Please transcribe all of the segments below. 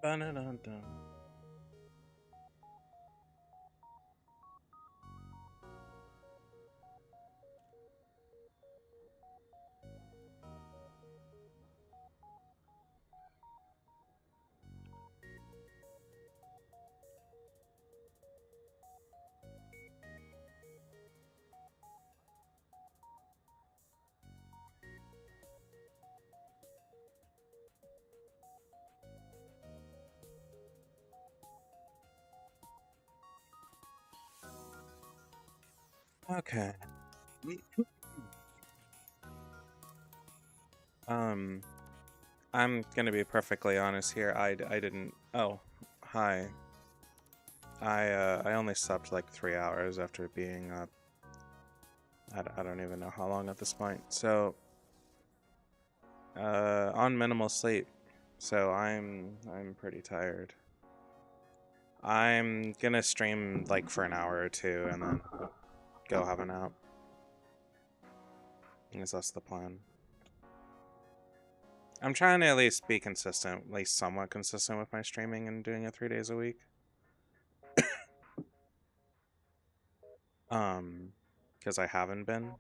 Ba-na-dun-dun. Okay. Um, I'm gonna be perfectly honest here. I didn't. Oh, hi. I only slept like 3 hours after being up. I don't even know how long at this point. So, on minimal sleep. So I'm pretty tired. I'm gonna stream like for an hour or two and then go have a nap. I guess that's the plan. I'm trying to at least be consistent, at least somewhat consistent with my streaming and doing it 3 days a week. Um, because I haven't been,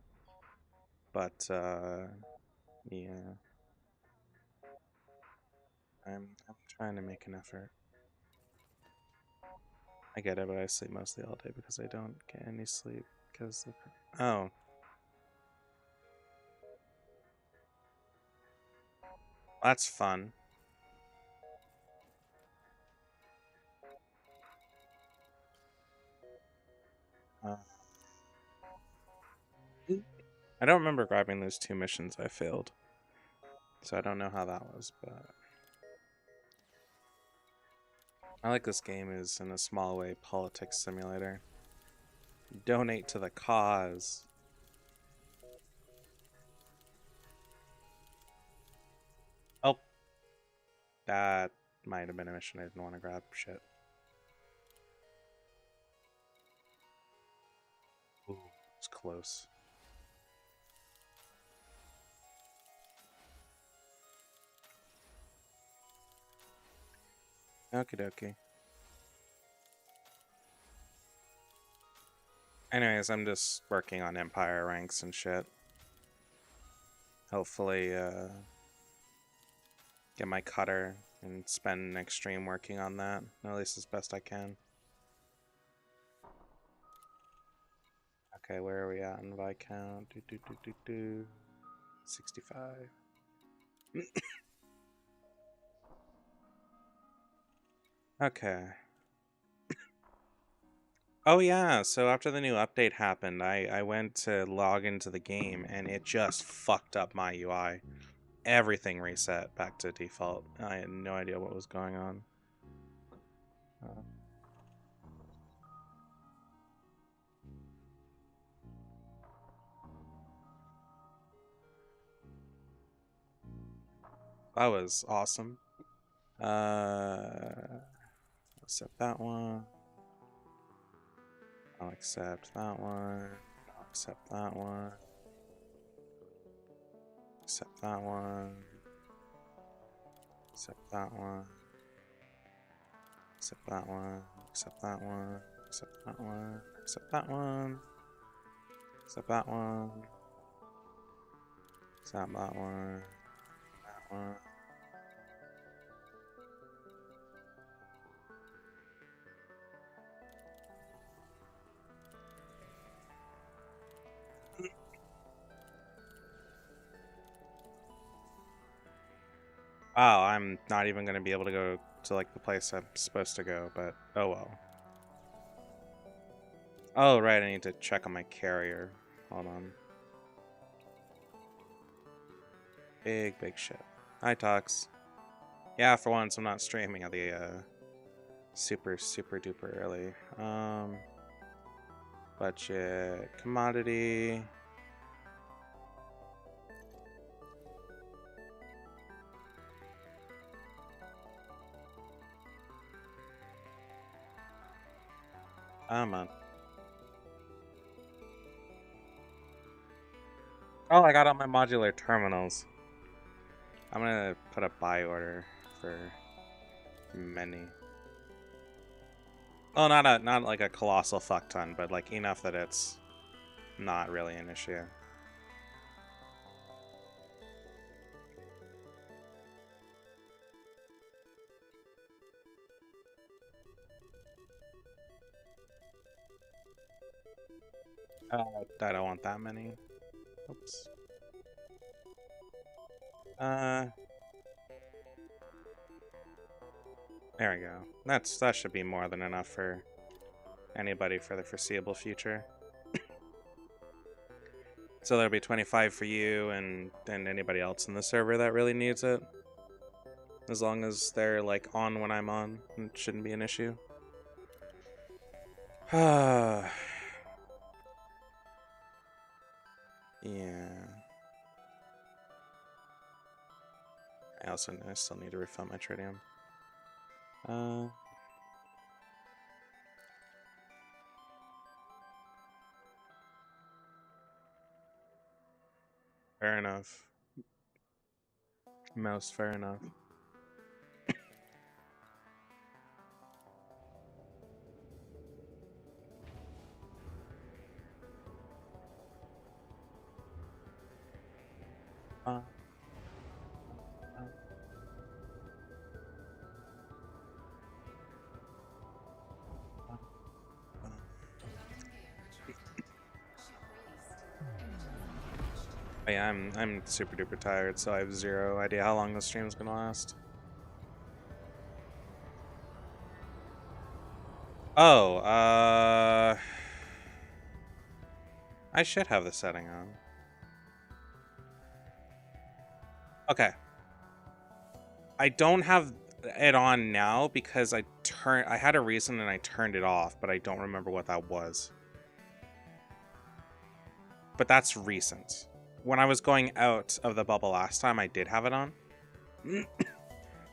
but yeah, I'm trying to make an effort. I get it, but I sleep mostly all day because I don't get any sleep because of. Oh, that's fun. Uh, I don't remember grabbing those 2 missions I failed, so I don't know how that was, but I like this game is in a small way politics simulator. Donate to the cause. Oh, that might have been a mission I didn't want to grab. Shit. Ooh, it's close. Okie dokie. Anyways, I'm just working on Empire ranks and shit. Hopefully, get my cutter and spend next stream working on that, at least as best I can. Okay, where are we at in Viscount? 65. Okay. Oh yeah, so after the new update happened, I went to log into the game and it just fucked up my UI. Everything reset back to default. I had no idea what was going on. Uh, that was awesome. Accept that one. I'll accept that one. I'll accept that one. Accept that one. Accept that one. Accept that one. Accept that one. Accept that one. Accept that one. Accept that one. Accept that one. That one. Wow, I'm not even gonna be able to go to like the place I'm supposed to go, but oh well. Oh right, I need to check on my carrier. Hold on. Big shit. Hi Tox. Yeah, for once I'm not streaming at the super duper early. Budget commodity. Come on. Oh, I got all my modular terminals. I'm gonna put a buy order for Many. Oh, not like a colossal fuck ton, but like enough that it's not really an issue. I don't want that many. Oops. There we go. That should be more than enough for anybody for the foreseeable future. So there'll be 25 for you and anybody else in the server that really needs it. As long as they're like on when I'm on, it shouldn't be an issue. Yeah. I still need to refill my tritium. Fair enough. Most fair enough. Yeah, I'm super duper tired, so I have zero idea how long this stream's gonna last. Oh, I should have the setting on. Okay. I don't have it on now because I had a reason and I turned it off, but I don't remember what that was. But that's recent. When I was going out of the bubble last time, I did have it on.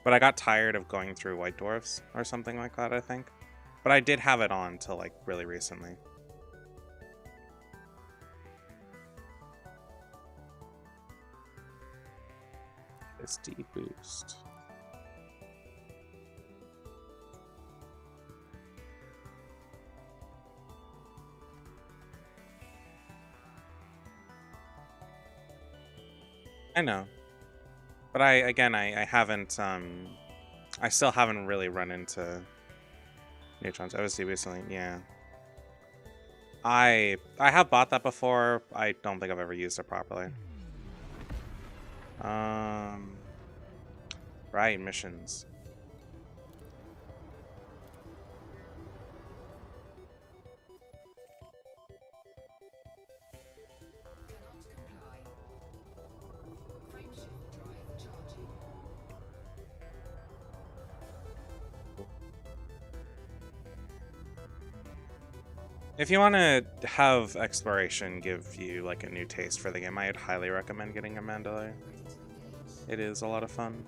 But I got tired of going through White Dwarfs or something like that, I think. But I did have it on till like really recently. SD boost. I know. But I haven't I still haven't really run into neutrons. OSD recently, yeah. I have bought that before. I don't think I've ever used it properly. Right, missions. If you want to have exploration give you like a new taste for the game, I'd highly recommend getting a Mandalay. It is a lot of fun.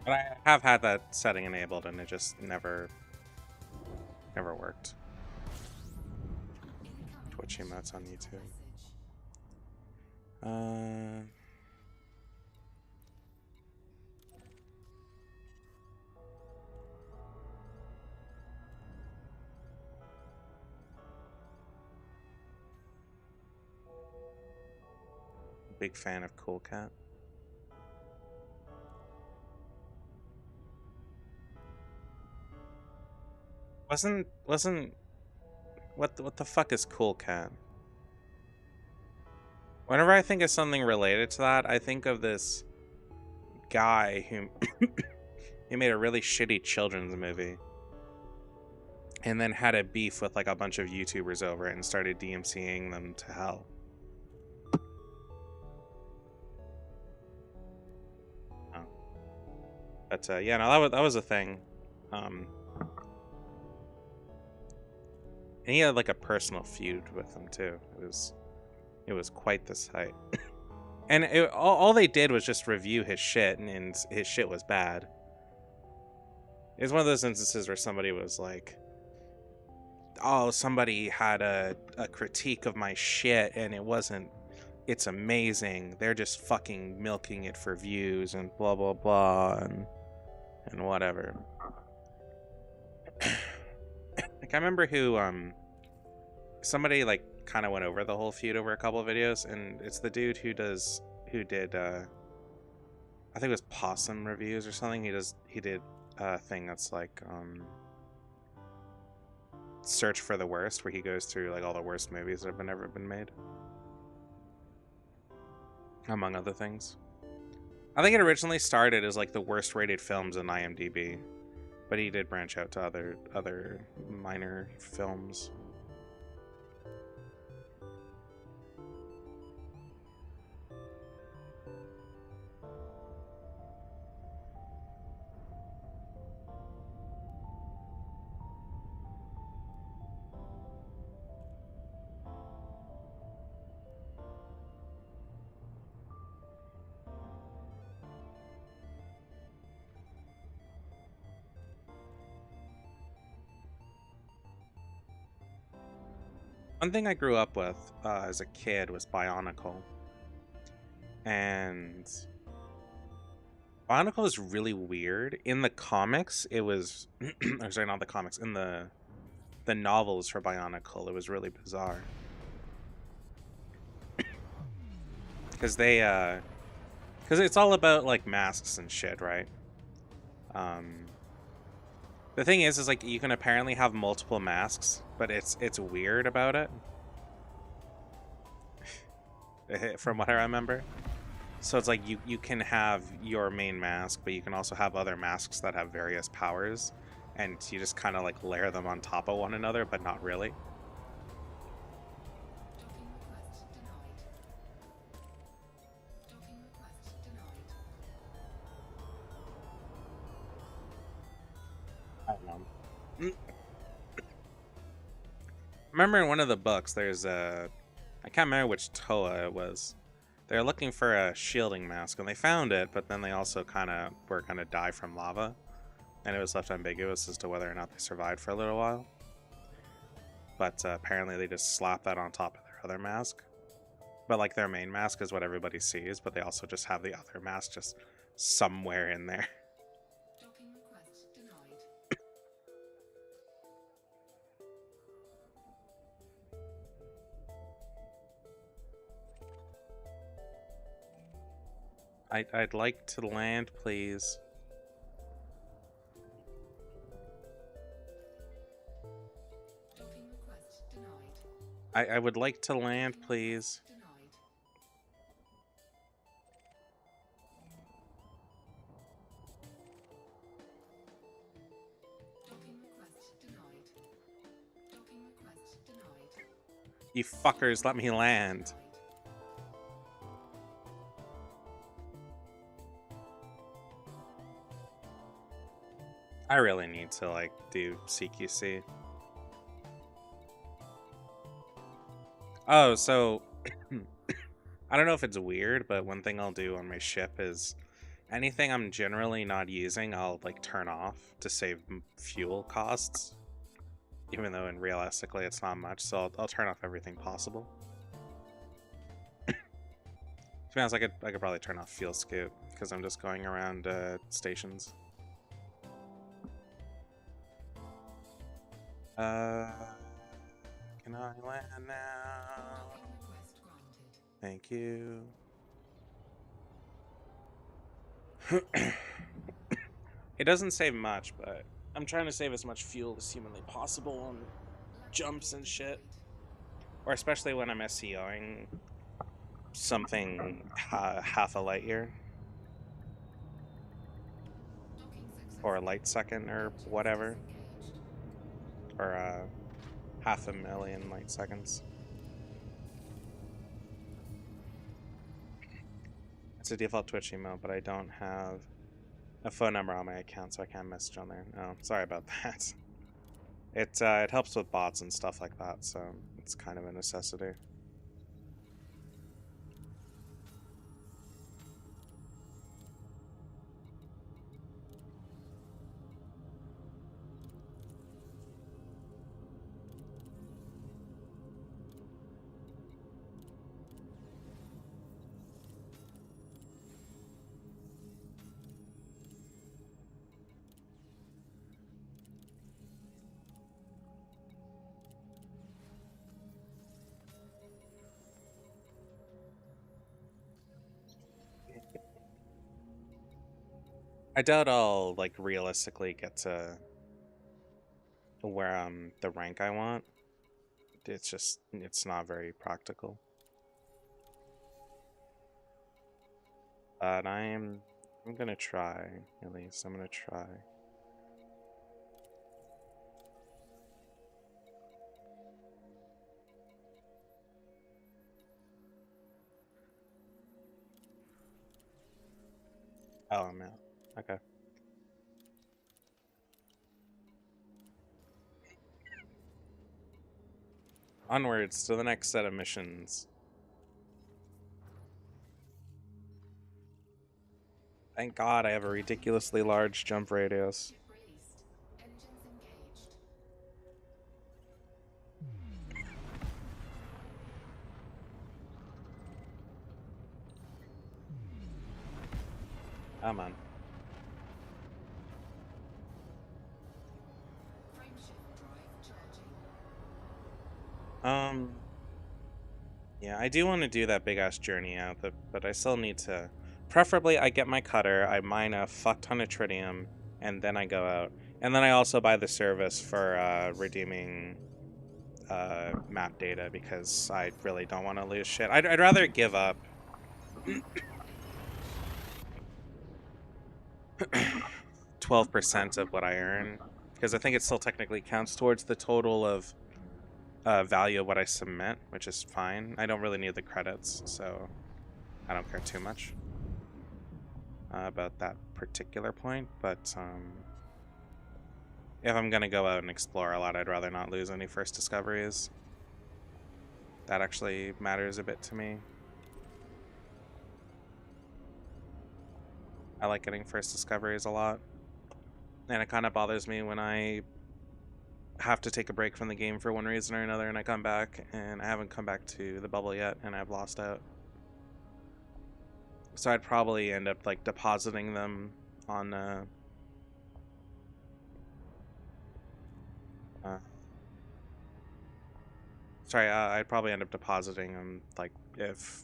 But I have had that setting enabled and it just never worked. Twitch emotes on YouTube. Big fan of Cool Cat. Wasn't what the fuck is Cool Cat? Whenever I think of something related to that, I think of this guy who he made a really shitty children's movie and then had a beef with like a bunch of YouTubers over it and started DMCAing them to hell. Oh. But yeah, no, that was a thing. And he had like a personal feud with them too. It was quite the sight. And all they did was just review his shit, and his shit was bad. It's one of those instances where somebody was like, oh, somebody had a critique of my shit and it wasn't, it's amazing. They're just fucking milking it for views and blah, blah, blah, and whatever. Like, I remember who, somebody, like, kind of went over the whole feud over a couple of videos, and it's the dude who did, I think it was Possum Reviews or something. He did a thing that's like, Search for the Worst, where he goes through, like, all the worst movies that have ever been made. Among other things. I think it originally started as, like, the worst rated films in IMDb, but he did branch out to other minor films. One thing I grew up with as a kid was Bionicle. And Bionicle is really weird. In the comics, it was... or sorry, not the comics. In the novels for Bionicle, it was really bizarre. Because they... because it's all about, like, masks and shit, right? The thing is like, you can apparently have multiple masks, but it's weird about it. From what I remember. So it's like, you can have your main mask, but you can also have other masks that have various powers, and you just kind of, like, layer them on top of one another, but not really. I don't know. Remember in one of the books, there's a... I can't remember which Toa it was. They're looking for a shielding mask, and they found it, but then they also were gonna die from lava. And it was left ambiguous as to whether or not they survived for a little while. But apparently they just slapped that on top of their other mask. But, like, their main mask is what everybody sees, but they also just have the other mask just somewhere in there. I'd like to land, please. I would like to land, please. You fuckers, let me land. I really need to, like, do CQC. Oh, so... I don't know if it's weird, but one thing I'll do on my ship is... anything I'm generally not using, I'll, like, turn off to save fuel costs. Even though, realistically, it's not much, so I'll turn off everything possible. To be honest, I could probably turn off Fuel Scoop, because I'm just going around stations. Can I land now? Thank you. It doesn't save much, but I'm trying to save as much fuel as humanly possible on jumps and shit. Or especially when I'm SEOing something half a light year. Or a light second or whatever. Or 500,000 light seconds. It's a default Twitch email, but I don't have a phone number on my account, so I can't message on there. Oh, sorry about that. It helps with bots and stuff like that, so it's kind of a necessity. I doubt I'll like realistically get to where the rank I want. It's not very practical. But I'm gonna try, at least. I'm gonna try. Oh, I'm out. Okay. Onwards to the next set of missions. Thank God I have a ridiculously large jump radius. Come on. Yeah, I do want to do that big ass journey out, but I still need to. Preferably, I get my cutter, I mine a fuck ton of tritium, and then I go out. And then I also buy the service for redeeming map data because I really don't want to lose shit. I'd rather give up. 12% of what I earn, because I think it still technically counts towards the total of value of what I submit, which is fine. I don't really need the credits, so I don't care too much about that particular point, but if I'm gonna go out and explore a lot, I'd rather not lose any first discoveries. That actually matters a bit to me. I like getting first discoveries a lot, and it kind of bothers me when I have to take a break from the game for one reason or another and I come back and I haven't come back to the bubble yet and I've lost out. So I'd probably end up like depositing them on I'd probably end up depositing them like if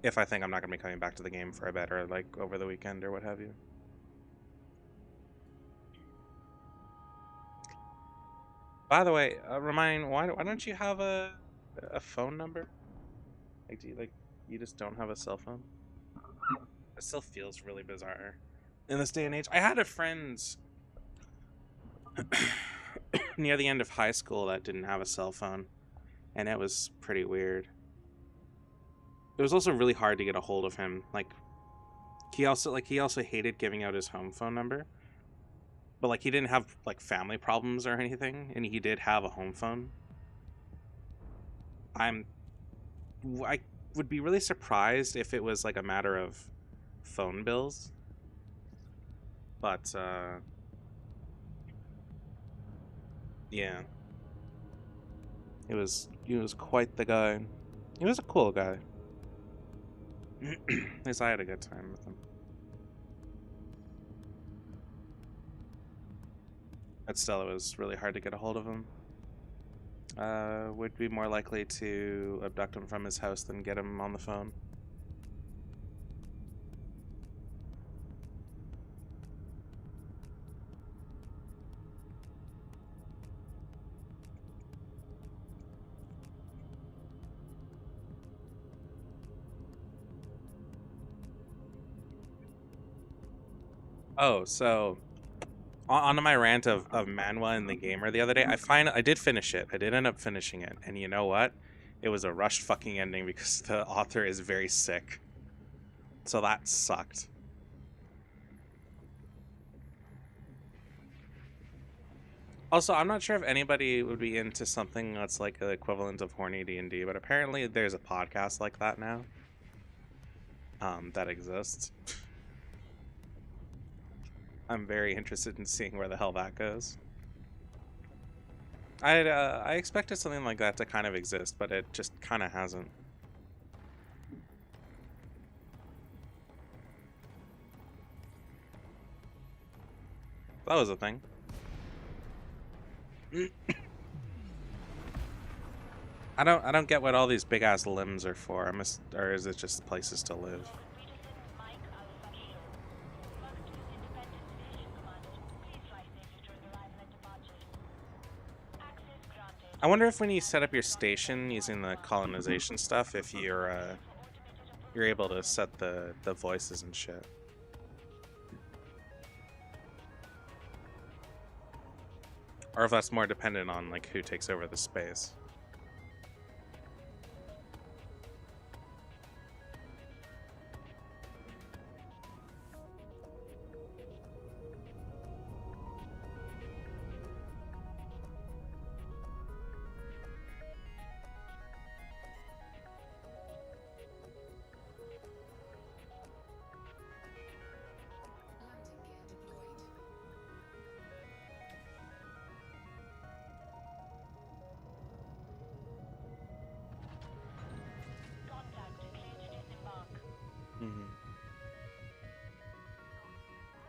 if I think I'm not gonna be coming back to the game for a bit, or like over the weekend or what have you. By the way, why don't you have a phone number? Like, you just don't have a cell phone? It still feels really bizarre in this day and age. I had a friend near the end of high school that didn't have a cell phone, and it was pretty weird. It was also really hard to get a hold of him. He also hated giving out his home phone number. But like he didn't have like family problems or anything, and he did have a home phone. I would be really surprised if it was like a matter of phone bills. But yeah. He was quite the guy. He was a cool guy. At least I had a good time with him. But still, it was really hard to get a hold of him. Would be more likely to abduct him from his house than get him on the phone. Oh, so on my rant of Manhwa and the Gamer the other day, I did finish it. I did end up finishing it, and you know what? It was a rushed fucking ending because the author is very sick. So that sucked. Also, I'm not sure if anybody would be into something that's like the equivalent of horny D&D, but apparently there's a podcast like that now. That exists. I'm very interested in seeing where the hell that goes. I expected something like that to kind of exist, but it just kind of hasn't. That was a thing. I don't get what all these big ass limbs are for. Or is it just places to live? I wonder if when you set up your station using the colonization stuff, if you're able to set the voices and shit. Or if that's more dependent on like who takes over the space.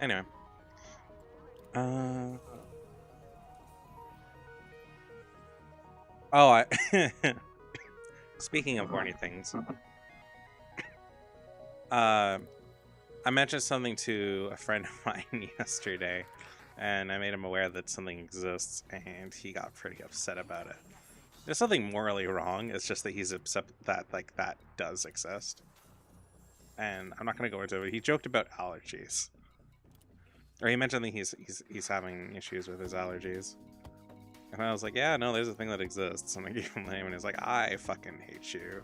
Anyway. Oh, I speaking of horny things. I mentioned something to a friend of mine yesterday, and I made him aware that something exists, and he got pretty upset about it. There's something morally wrong, it's just that he's upset that, like, that does exist. And I'm not gonna go into it, but he joked about allergies. Or he mentioned that he's having issues with his allergies. And I was like, yeah, no, there's a thing that exists. And I gave him the name, and he's like, I fucking hate you.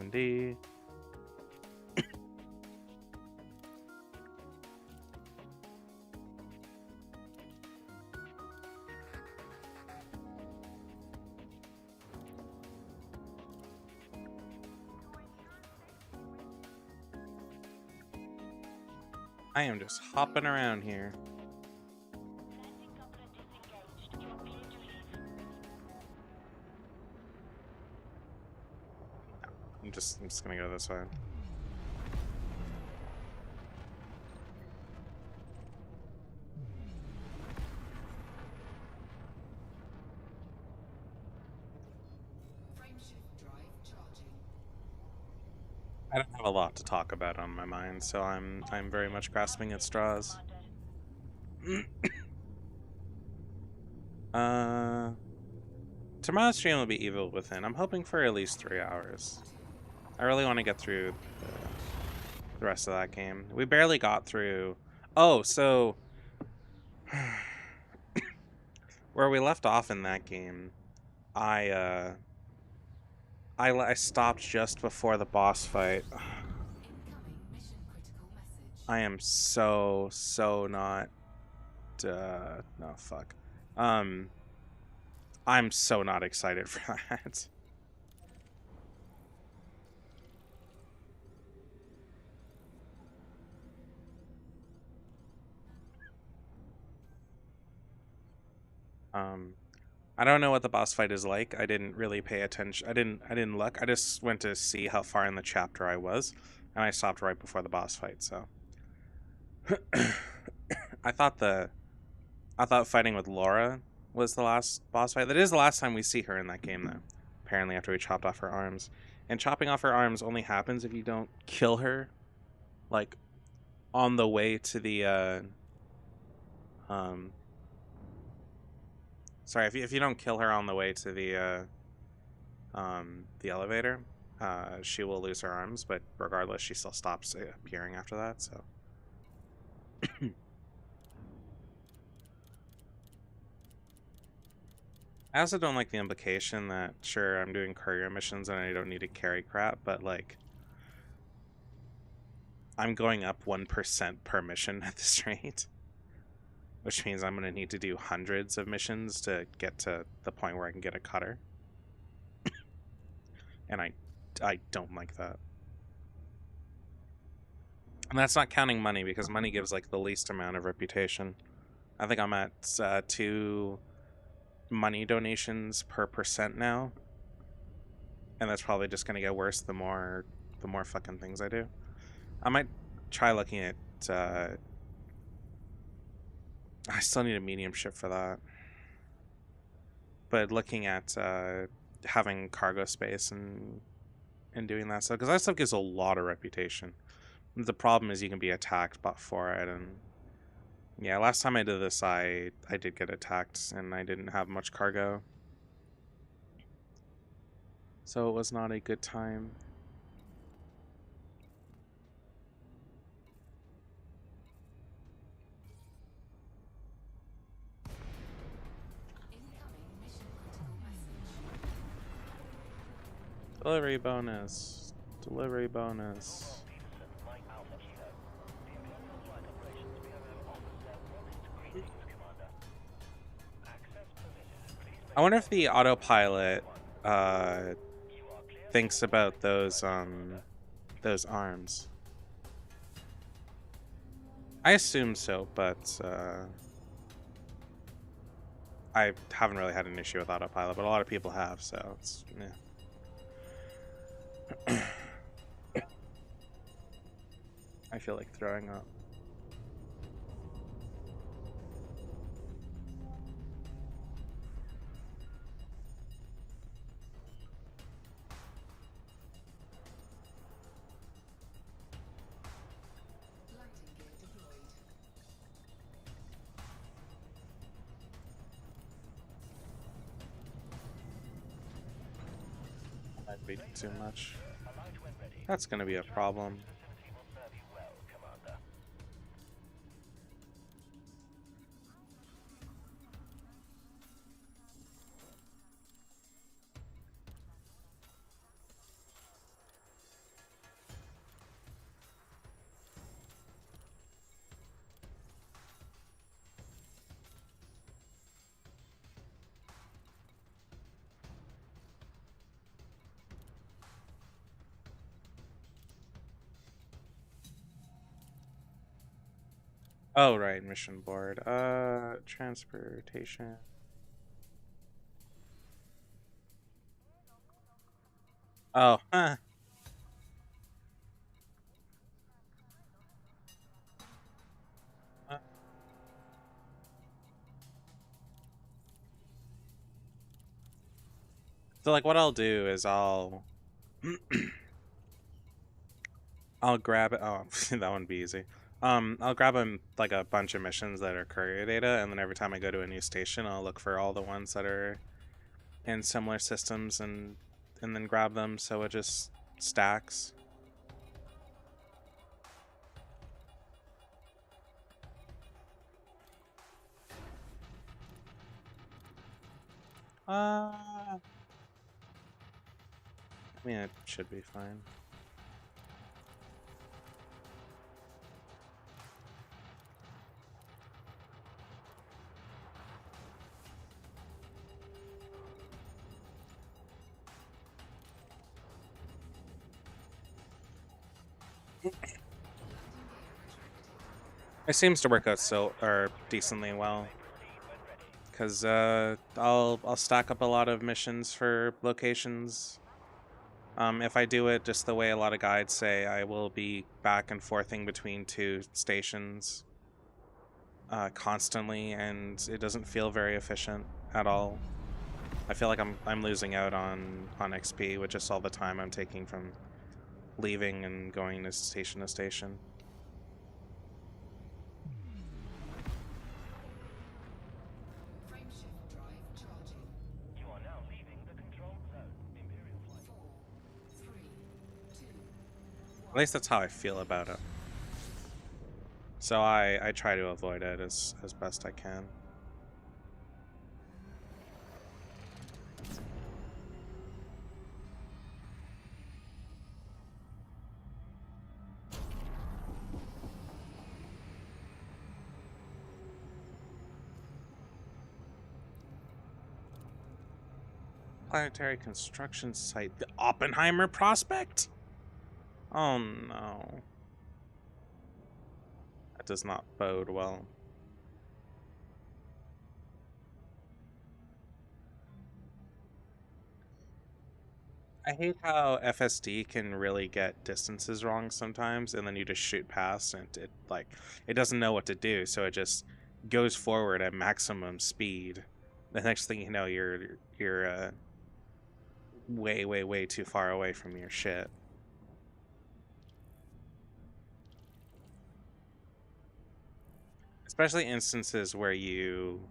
D. I am just hopping around here. I'm just gonna go this way. I don't have a lot to talk about on my mind, so I'm very much grasping at straws. Tomorrow's stream will be Evil Within. I'm hoping for at least 3 hours. I really want to get through the rest of that game. We barely got through. Oh, so where we left off in that game, I stopped just before the boss fight. I am so not. No, fuck. I'm so not excited for that. I don't know what the boss fight is like. I didn't really pay attention. I didn't look. I just went to see how far in the chapter I was, and I stopped right before the boss fight, so I thought fighting with Laura was the last boss fight. That is the last time we see her in that game, though. Apparently, after we chopped off her arms. And chopping off her arms only happens if you don't kill her, like, on the way to the, Sorry, if you don't kill her on the way to the elevator, she will lose her arms, but regardless, she still stops appearing after that, so... I also don't like the implication that, sure, I'm doing courier missions and I don't need to carry crap, but, like, I'm going up 1% per mission at this rate. Which means I'm going to need to do hundreds of missions to get to the point where I can get a cutter. And I don't like that. And that's not counting money, because money gives, like, the least amount of reputation. I think I'm at 2 money donations per percent now. And that's probably just going to get worse the more fucking things I do. I might try looking at... I still need a mediumship for that. but looking at having cargo space and doing that stuff, because that stuff gives a lot of reputation. The problem is you can be attacked for it, and yeah, last time I did this, I did get attacked, and I didn't have much cargo, so it was not a good time. Delivery bonus. Delivery bonus. I wonder if the autopilot thinks about those arms. I assume so, but I haven't really had an issue with autopilot, but a lot of people have, so it's yeah. I feel like throwing up. Might be too much. That's gonna be a problem. Oh, right, mission board. Transportation. Oh, huh. So, like, what I'll do is I'll grab it. Oh, that wouldn't be easy. I'll grab like a bunch of missions that are courier data, and then every time I go to a new station, I'll look for all the ones that are in similar systems and then grab them, so it just stacks. I mean, it should be fine. It seems to work out decently well, because I'll stack up a lot of missions for locations. If I do it just the way a lot of guides say, I will be back and forthing between two stations constantly, and it doesn't feel very efficient at all. I feel like I'm losing out on XP with just all the time I'm taking from leaving and going to station. At least that's how I feel about it. So I try to avoid it as best I can. Planetary construction site, the Oppenheimer Prospect? Oh no. That does not bode well. I hate how FSD can really get distances wrong sometimes, and then you just shoot past, and it doesn't know what to do, so it just goes forward at maximum speed The next thing you know, you're way, way, way too far away from your shit. Especially instances where you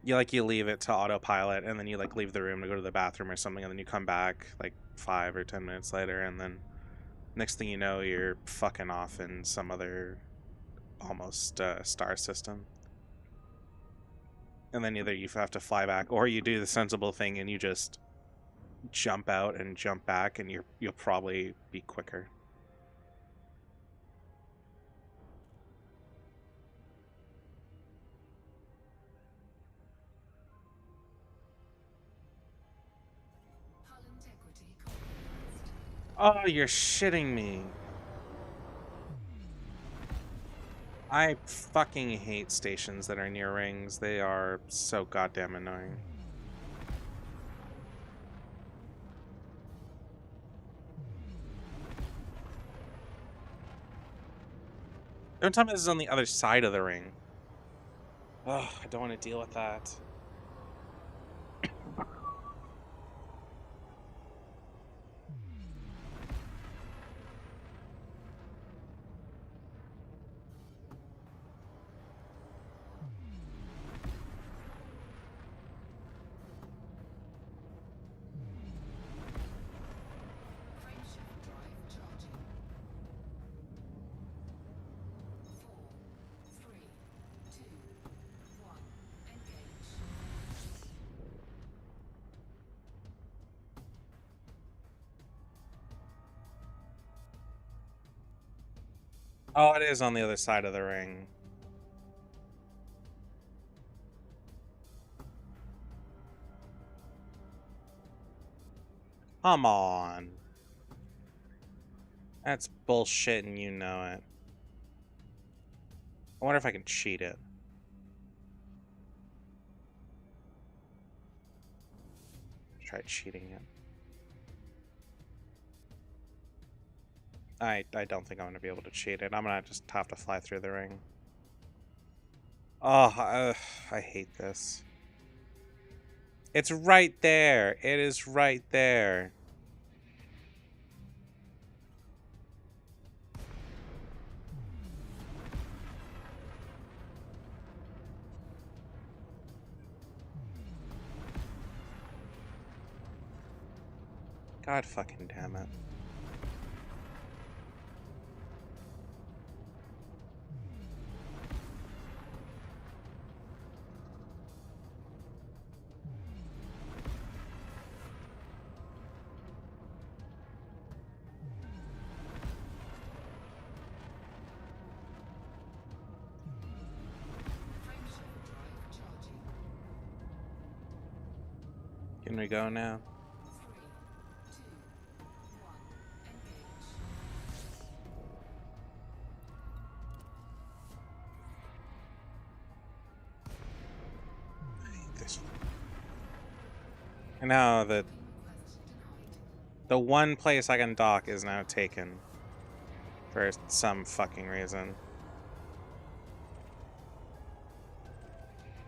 you leave it to autopilot, and then you like leave the room to go to the bathroom or something, and then you come back like 5 or 10 minutes later, and then next thing you know, you're fucking off in some other almost star system. And then either you have to fly back, or you do the sensible thing and you just jump out and jump back, and you'll probably be quicker. Oh, you're shitting me. I fucking hate stations that are near rings. They are so goddamn annoying. Don't tell me this is on the other side of the ring. Oh, I don't want to deal with that. Oh, it is on the other side of the ring. Come on. That's bullshit and you know it. I wonder if I can cheat it. Try cheating it. I don't think I'm going to be able to cheat it. I'm going to just have to fly through the ring. Oh, I hate this. It's right there. It is right there. God fucking damn it. Can we go now? And now the one place I can dock is now taken for some fucking reason.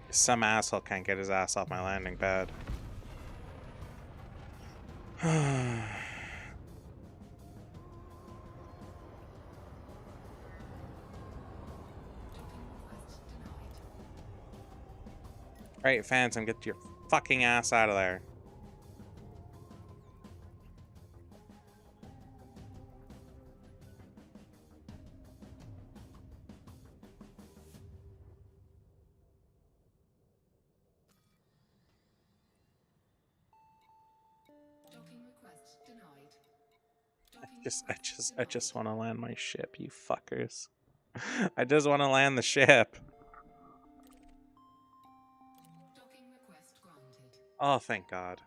Some asshole can't get his ass off my landing pad. Alright, Phantom, get your fucking ass out of there. I just want to land my ship, you fuckers. I just want to land the ship. Oh, thank God.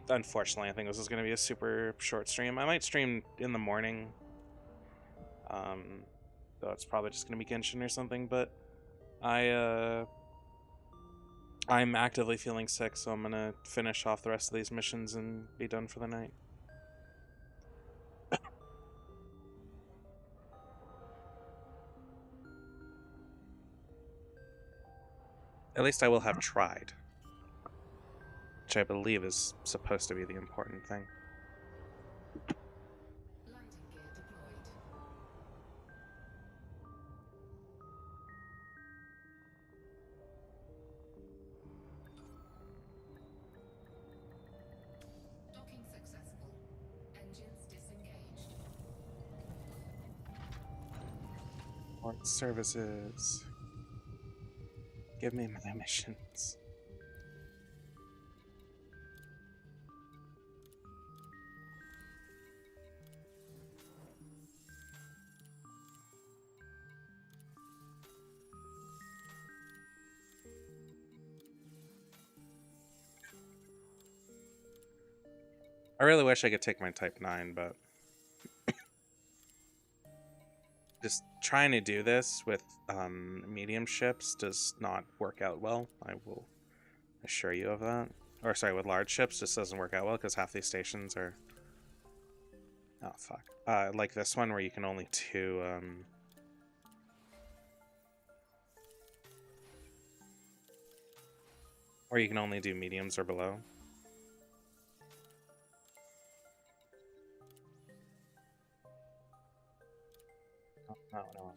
Unfortunately, I think this is going to be a super short stream. I might stream in the morning. Though it's probably just going to be Genshin or something, but I'm actively feeling sick, so I'm going to finish off the rest of these missions and be done for the night. At least I will have tried. Which I believe is supposed to be the important thing. Landing gear deployed. Docking successful. Engines disengaged. Port services. Give me my missions. I really wish I could take my Type 9, but just trying to do this with medium ships does not work out well. I will assure you of that. Or sorry, with large ships just doesn't work out well because half these stations are... Oh, fuck. Like this one where you can only do... Or you can only do mediums or below. Oh, no.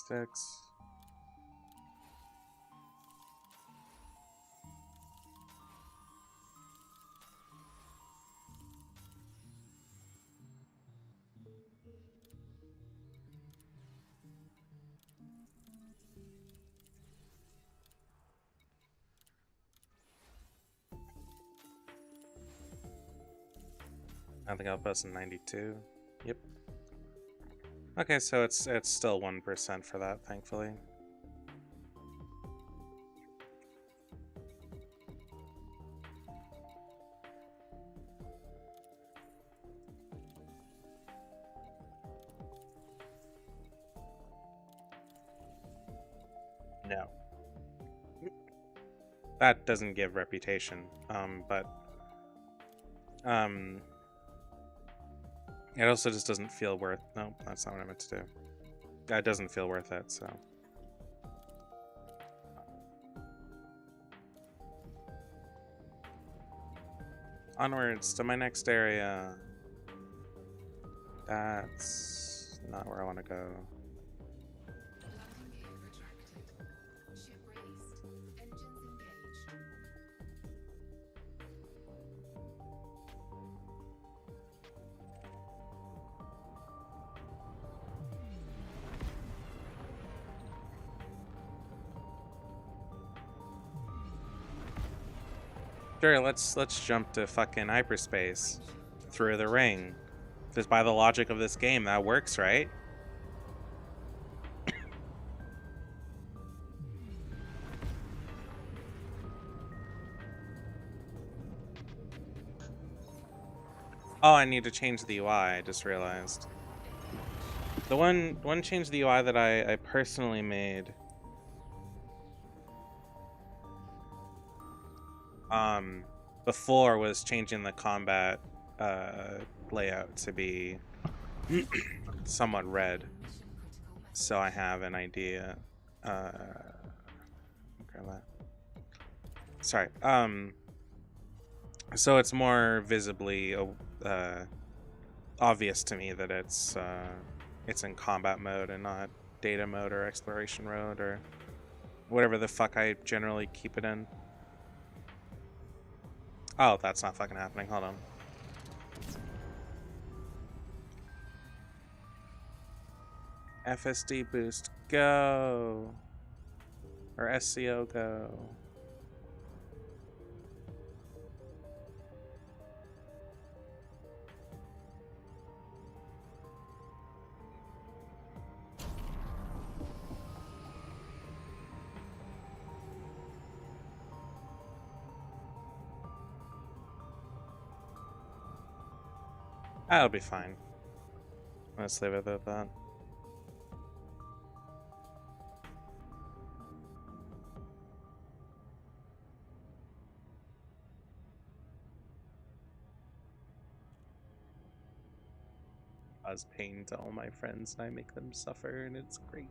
Six. I think outpost in 92. Yep. Okay, so it's still 1% for that, thankfully. No. That doesn't give reputation, but it also just doesn't feel worth... No, that's not what I meant to do. That doesn't feel worth it, so... Onwards to my next area. That's not where I want to go. Landing gear retracted. Ship released. Engines engaged. Sure, let's jump to fucking hyperspace through the ring. Just by the logic of this game, that works, right? Oh, I need to change the UI, I just realized. The one change to the UI that I personally made before was changing the combat layout to be somewhat red, so I have an idea. Sorry. So it's more visibly obvious to me that it's in combat mode and not data mode or exploration mode or whatever the fuck I generally keep it in. Oh, that's not fucking happening. Hold on. FSD boost, go. Or SCO, go. That'll be fine. Let's leave it at that. Cause pain to all my friends and I make them suffer, and it's great.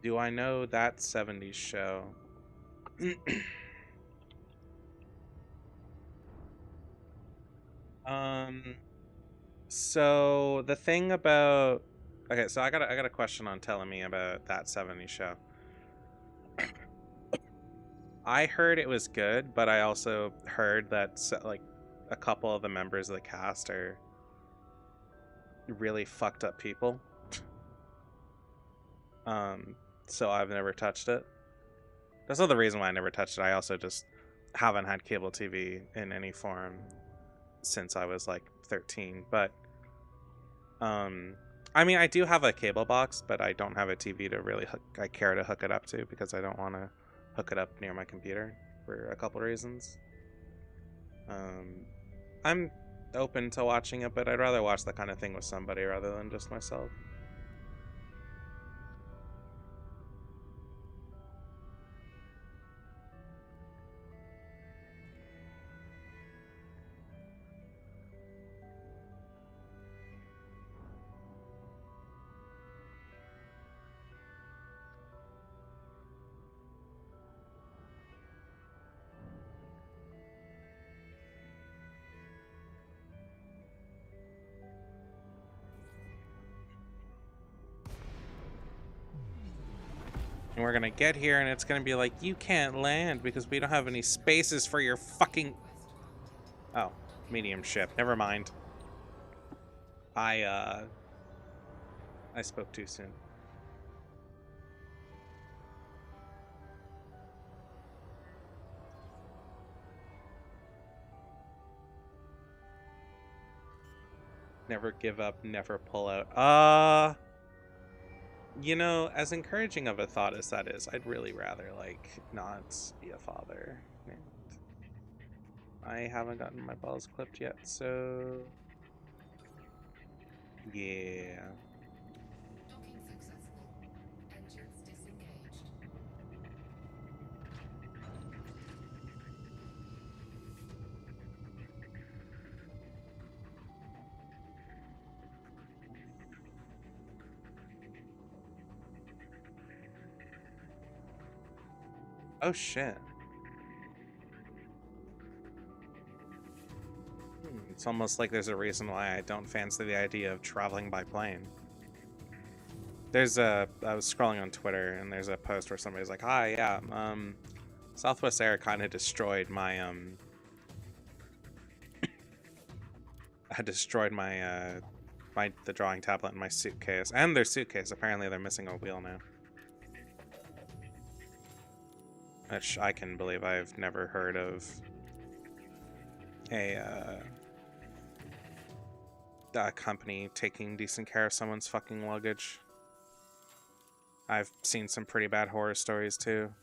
Do I know that 70s show? So the thing about, okay, so I got a question on telling me about that 70s show. I heard it was good, but I also heard that like a couple of the members of the cast are really fucked up people. So I've never touched it. That's not the reason why I never touched it. I also just haven't had cable TV in any form since I was like 13. But I mean, I do have a cable box, but I don't have a TV to really I care to hook it up to, because I don't want to hook it up near my computer for a couple reasons. I'm open to watching it, but I'd rather watch that kind of thing with somebody rather than just myself. And we're gonna get here and it's gonna be like, you can't land because we don't have any spaces for your fucking... Oh, medium ship. Never mind. I spoke too soon. Never give up, never pull out. You know, as encouraging of a thought as that is, I'd really rather, like, not be a father. And I haven't gotten my balls clipped yet, so... yeah. Docking successful. Engines disengaged. Oh, shit. It's almost like there's a reason why I don't fancy the idea of traveling by plane. I was scrolling on Twitter and there's a post where somebody's like, hi, yeah, Southwest Air kind of destroyed my, the drawing tablet in my suitcase. And their suitcase, apparently they're missing a wheel now. Which I can believe. I've never heard of a company taking decent care of someone's fucking luggage. I've seen some pretty bad horror stories too.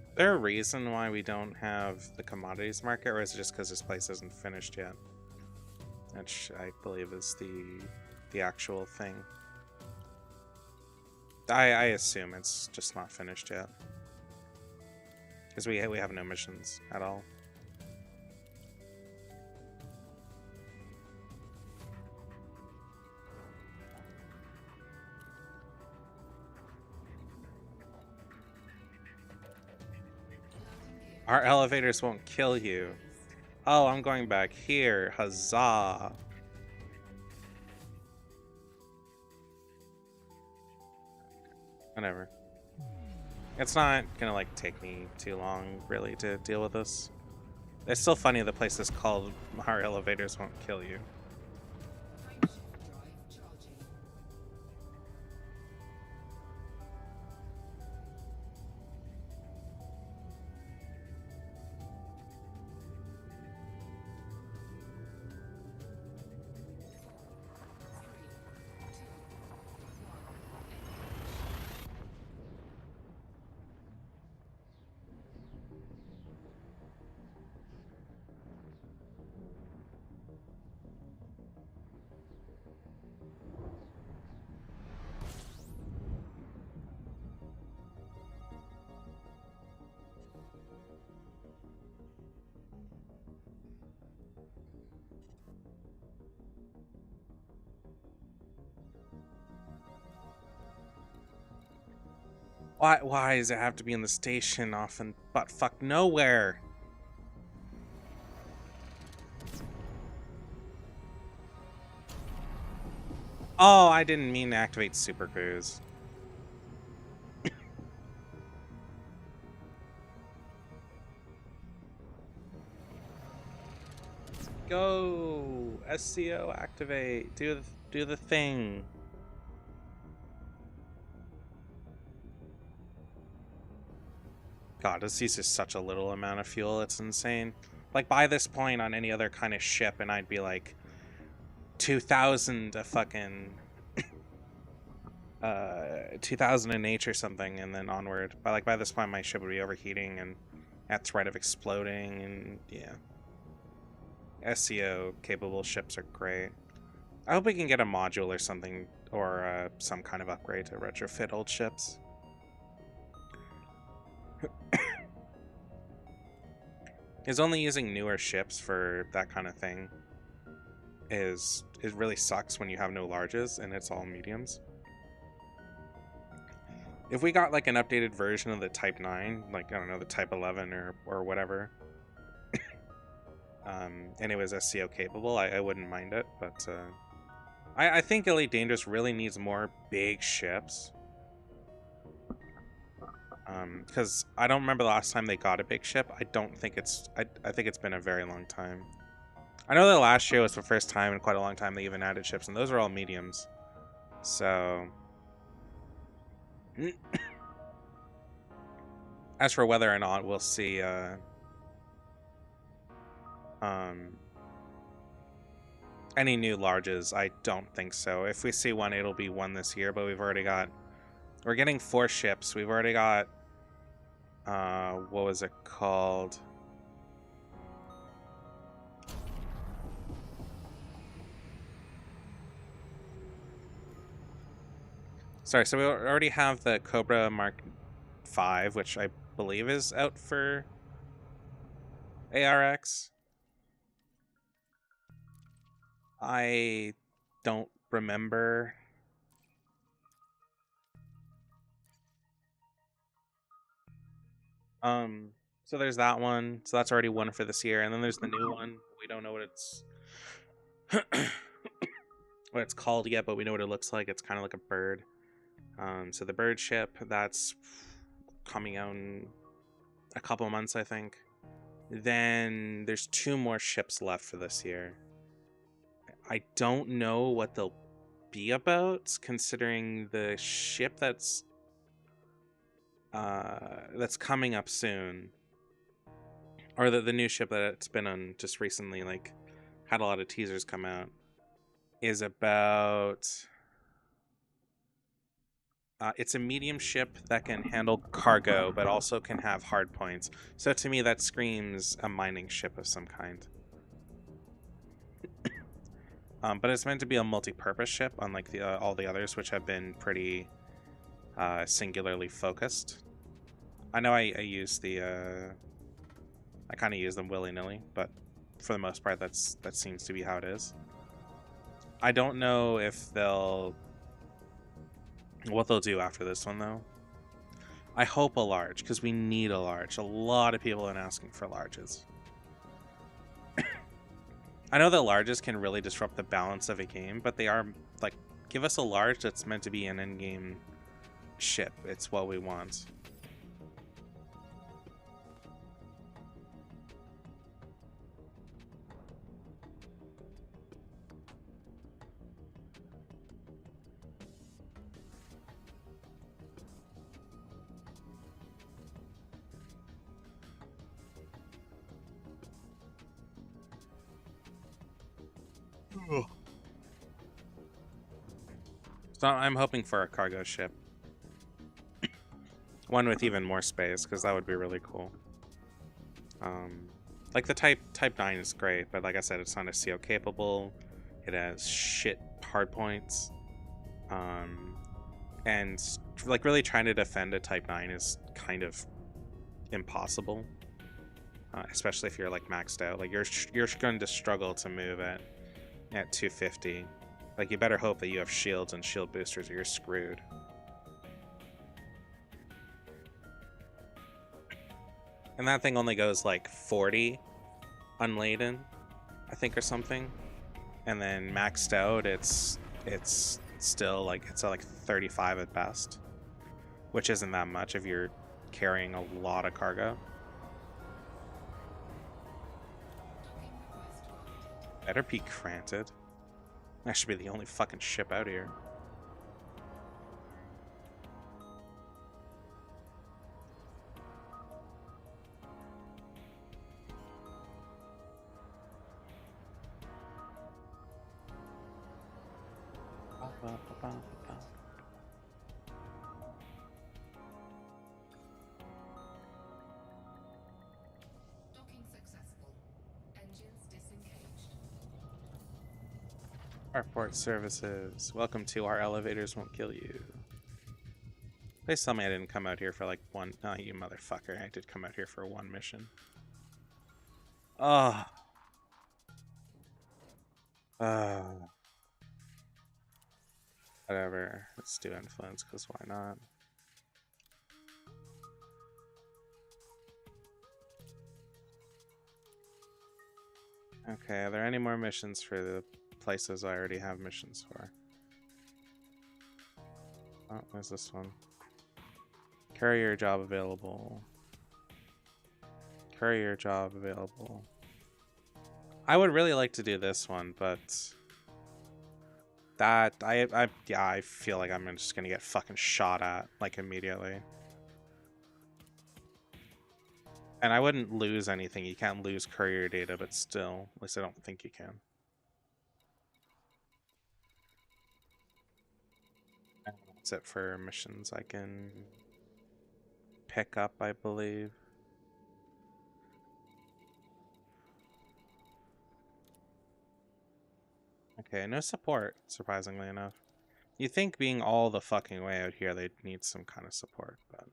Is there a reason why we don't have the commodities market, or is it just because this place isn't finished yet? Which I believe is the actual thing. I assume it's just not finished yet, because we have no missions at all. Landing gear Our elevators won't kill you. Oh, I'm going back here. Huzzah. Whatever. It's not gonna like take me too long really to deal with this. It's still funny the place is called Our Elevators Won't Kill You. Frameshift drive charging. Why does it have to be in the station often but fuck nowhere? Oh, I didn't mean to activate Super Cruise. Go! SCO activate. Do the thing. God, this uses such a little amount of fuel. It's insane. Like, by this point on any other kind of ship, and I'd be like 2,000 a fucking 2,000 in H or something, and then onward. But by this point, my ship would be overheating and at threat of exploding, and yeah. SCO capable ships are great. I hope we can get a module or something, or some kind of upgrade to retrofit old ships. Is only using newer ships for that kind of thing it really sucks when you have no larges and it's all mediums. If we got like an updated version of the Type 9, like I don't know, the Type 11 or whatever, and it was SCO capable, I wouldn't mind it, but I think Elite Dangerous really needs more big ships. Because I don't remember the last time they got a big ship. I don't think it's... I think it's been a very long time. I know that last year was the first time in quite a long time they even added ships, and those are all mediums. So... As for whether or not we'll see... any new larges, I don't think so. If we see one, it'll be one this year, but we've already got... We're getting 4 ships. We've already got... what was it called? Sorry, so we already have the Cobra Mark V, which I believe is out for ARX. I don't remember. So there's that one. So that's already one for this year. And then there's the new one. We don't know what it's what it's called yet, but we know what it looks like. It's kind of like a bird. So the bird ship, that's coming out in a couple months, I think. Then there's 2 more ships left for this year. I don't know what they'll be about, considering the ship that's coming up soon, or the new ship that it's been on just recently, like had a lot of teasers come out, is about it's a medium ship that can handle cargo but also can have hard points. So to me that screams a mining ship of some kind. But it's meant to be a multi-purpose ship, unlike all the others, which have been pretty singularly focused. I know I use the I kind of use them willy-nilly, but for the most part that seems to be how it is. I don't know if what they'll do after this one though. I hope a large, because we need a large. A lot of people are asking for larges. I know that larges can really disrupt the balance of a game, but they are, like, give us a large that's meant to be an in-game ship. It's what we want. So I'm hoping for a cargo ship. One with even more space, because that would be really cool. Like the Type 9 is great, but like I said, it's not SEO capable. It has shit hard points. And like really trying to defend a Type 9 is kind of impossible. Especially if you're like maxed out. Like you're going to struggle to move at 250. Like you better hope that you have shields and shield boosters or you're screwed. And that thing only goes like 40 unladen, I think, or something. And then maxed out, it's still like, it's like 35 at best, which isn't that much if you're carrying a lot of cargo. Better be granted. That should be the only fucking ship out here. Docking successful. Engines disengaged. Airport services. Welcome to Our Elevators Won't Kill You. Please tell me I didn't come out here for like one. Oh, you motherfucker. I did come out here for one mission. Oh. Whatever. Let's do influence, because why not? Okay, are there any more missions for the places I already have missions for? Oh, there's this one. Courier job available. Courier job available. I would really like to do this one, but that I feel like I'm just gonna get fucking shot at like immediately. And I wouldn't lose anything. You can't lose courier data, but still, at least I don't think you can. That's it for missions I can pick up, I believe. Okay, no support, surprisingly enough. You think being all the fucking way out here, they'd need some kind of support, but...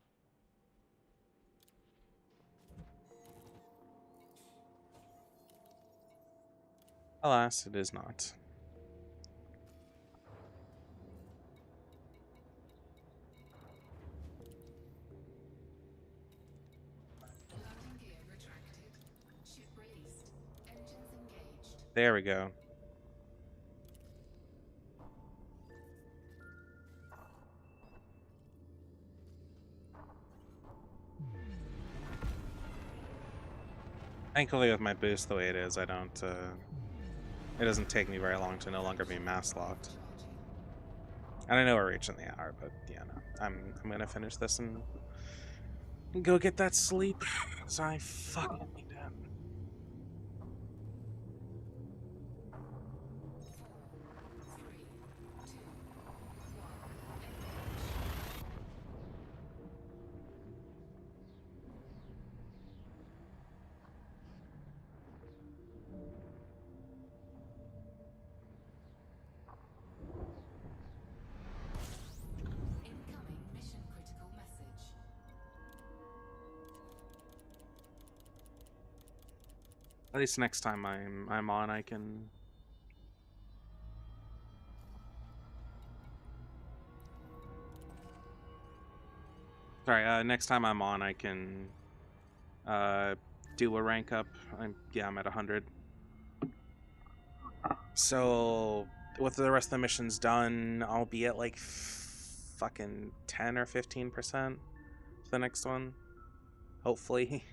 alas, it is not. Landing gear retracted. Ship released. Engines engaged. There we go. Thankfully, with my boost the way it is, I don't, it doesn't take me very long to no longer be mass locked. And I know we're reaching the hour, but yeah, no. I'm gonna finish this and go get that sleep, because I fucking need that. Incoming mission critical message. At least next time I'm on, I can... Sorry, next time I'm on, I can do a rank up. I'm at 100. So with the rest of the missions done, I'll be at like fucking 10 or 15% for the next one. Hopefully.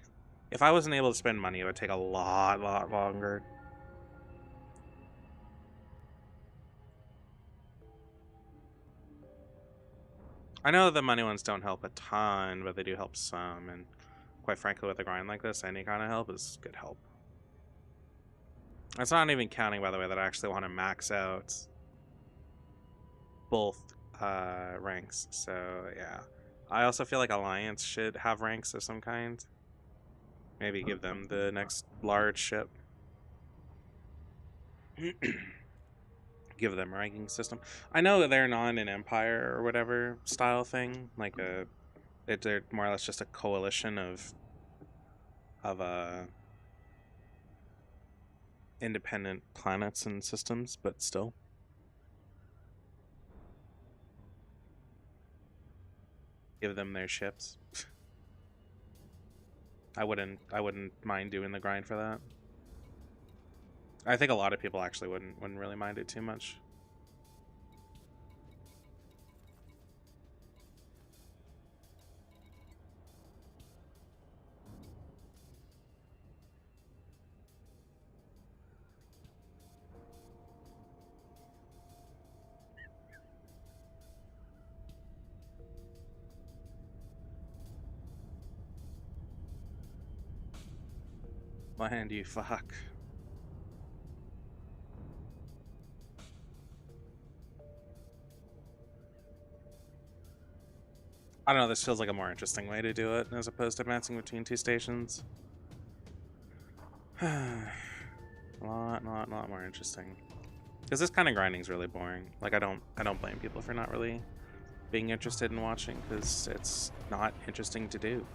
If I wasn't able to spend money, it would take a lot longer. I know the money ones don't help a ton, but they do help some, and quite frankly, with a grind like this, any kind of help is good help. That's not even counting, by the way, that I actually want to max out both ranks, so yeah. I also feel like Alliance should have ranks of some kind. Maybe give them the next large ship. Give them a ranking system. I know they're not an Empire or whatever style thing, like they're more or less just a coalition of independent planets and systems, but still. Give them their ships. I wouldn't mind doing the grind for that. I think a lot of people actually wouldn't really mind it too much. Land, you fuck. I don't know, this feels like a more interesting way to do it as opposed to bouncing between two stations. a lot more interesting. Because this kind of grinding is really boring. Like I don't blame people for not really being interested in watching, because it's not interesting to do.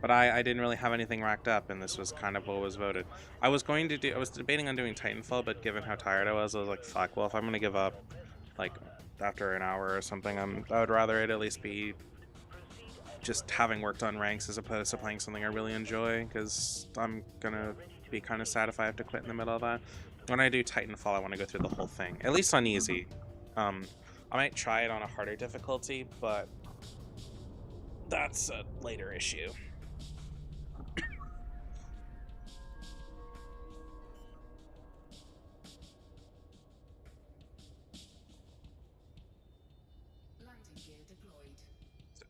But I didn't really have anything racked up, and this was kind of what was voted. I was debating on doing Titanfall, but given how tired I was like, fuck, well, if I'm gonna give up, like, after an hour or something, I would rather it at least be just having worked on ranks as opposed to playing something I really enjoy, because I'm gonna be kind of sad if I have to quit in the middle of that. When I do Titanfall, I want to go through the whole thing, at least on easy. I might try it on a harder difficulty, but that's a later issue.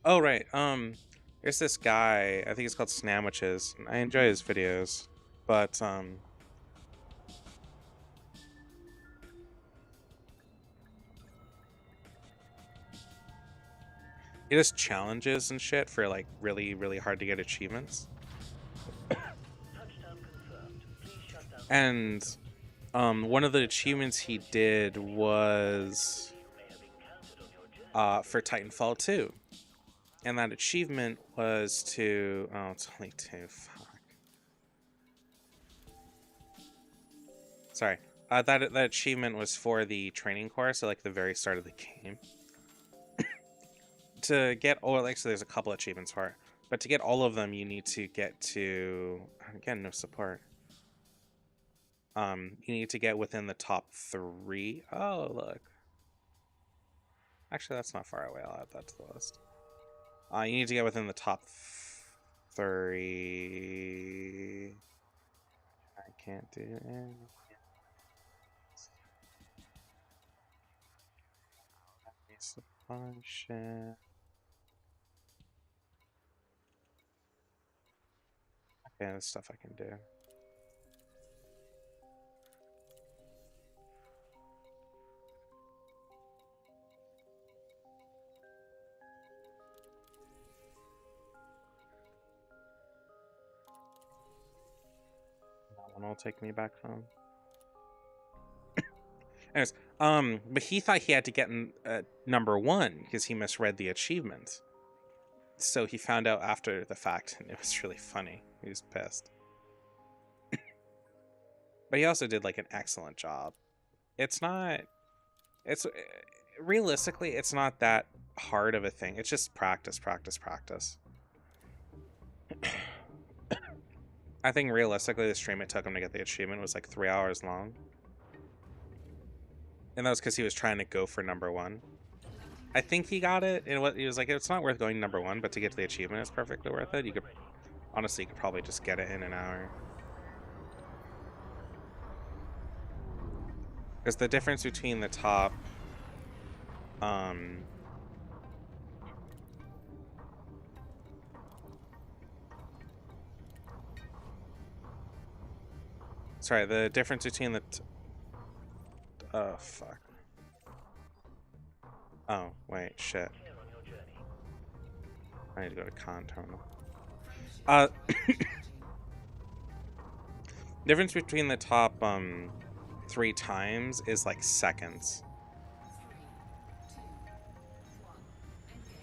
Oh, right. There's this guy, I think he's called Snamwiches. I enjoy his videos, but, he does challenges and shit for, like, really hard to get achievements. And, one of the achievements he did was, for Titanfall 2. And that achievement was to... Oh, it's only 2. Fuck. Sorry. That achievement was for the training course, so like the very start of the game. To get... Oh, actually, there's a couple achievements for it. But to get all of them, you need to get to... Again, no support. You need to get within the top 3. Oh, look. Actually, that's not far away. I'll add that to the list. You need to get within the top 3. I can't do it. It's a function. Okay, there's stuff I can do. One will take me back home. Anyways, but he thought he had to get number 1 because he misread the achievement. So he found out after the fact, and it was really funny. He was pissed. But he also did like an excellent job. It's realistically, it's not that hard of a thing. It's just practice, practice, practice. I think realistically the stream it took him to get the achievement was like 3 hours long. And that was because he was trying to go for #1. I think he got it, and he was like, it's not worth going #1, but to get to the achievement it's perfectly worth it. You could, honestly, you could probably just get it in an hour. Because the difference between the top, sorry, the difference between the, oh, fuck. Oh, wait, shit. I need to go to con terminal. Difference between the top, 3 times is like seconds.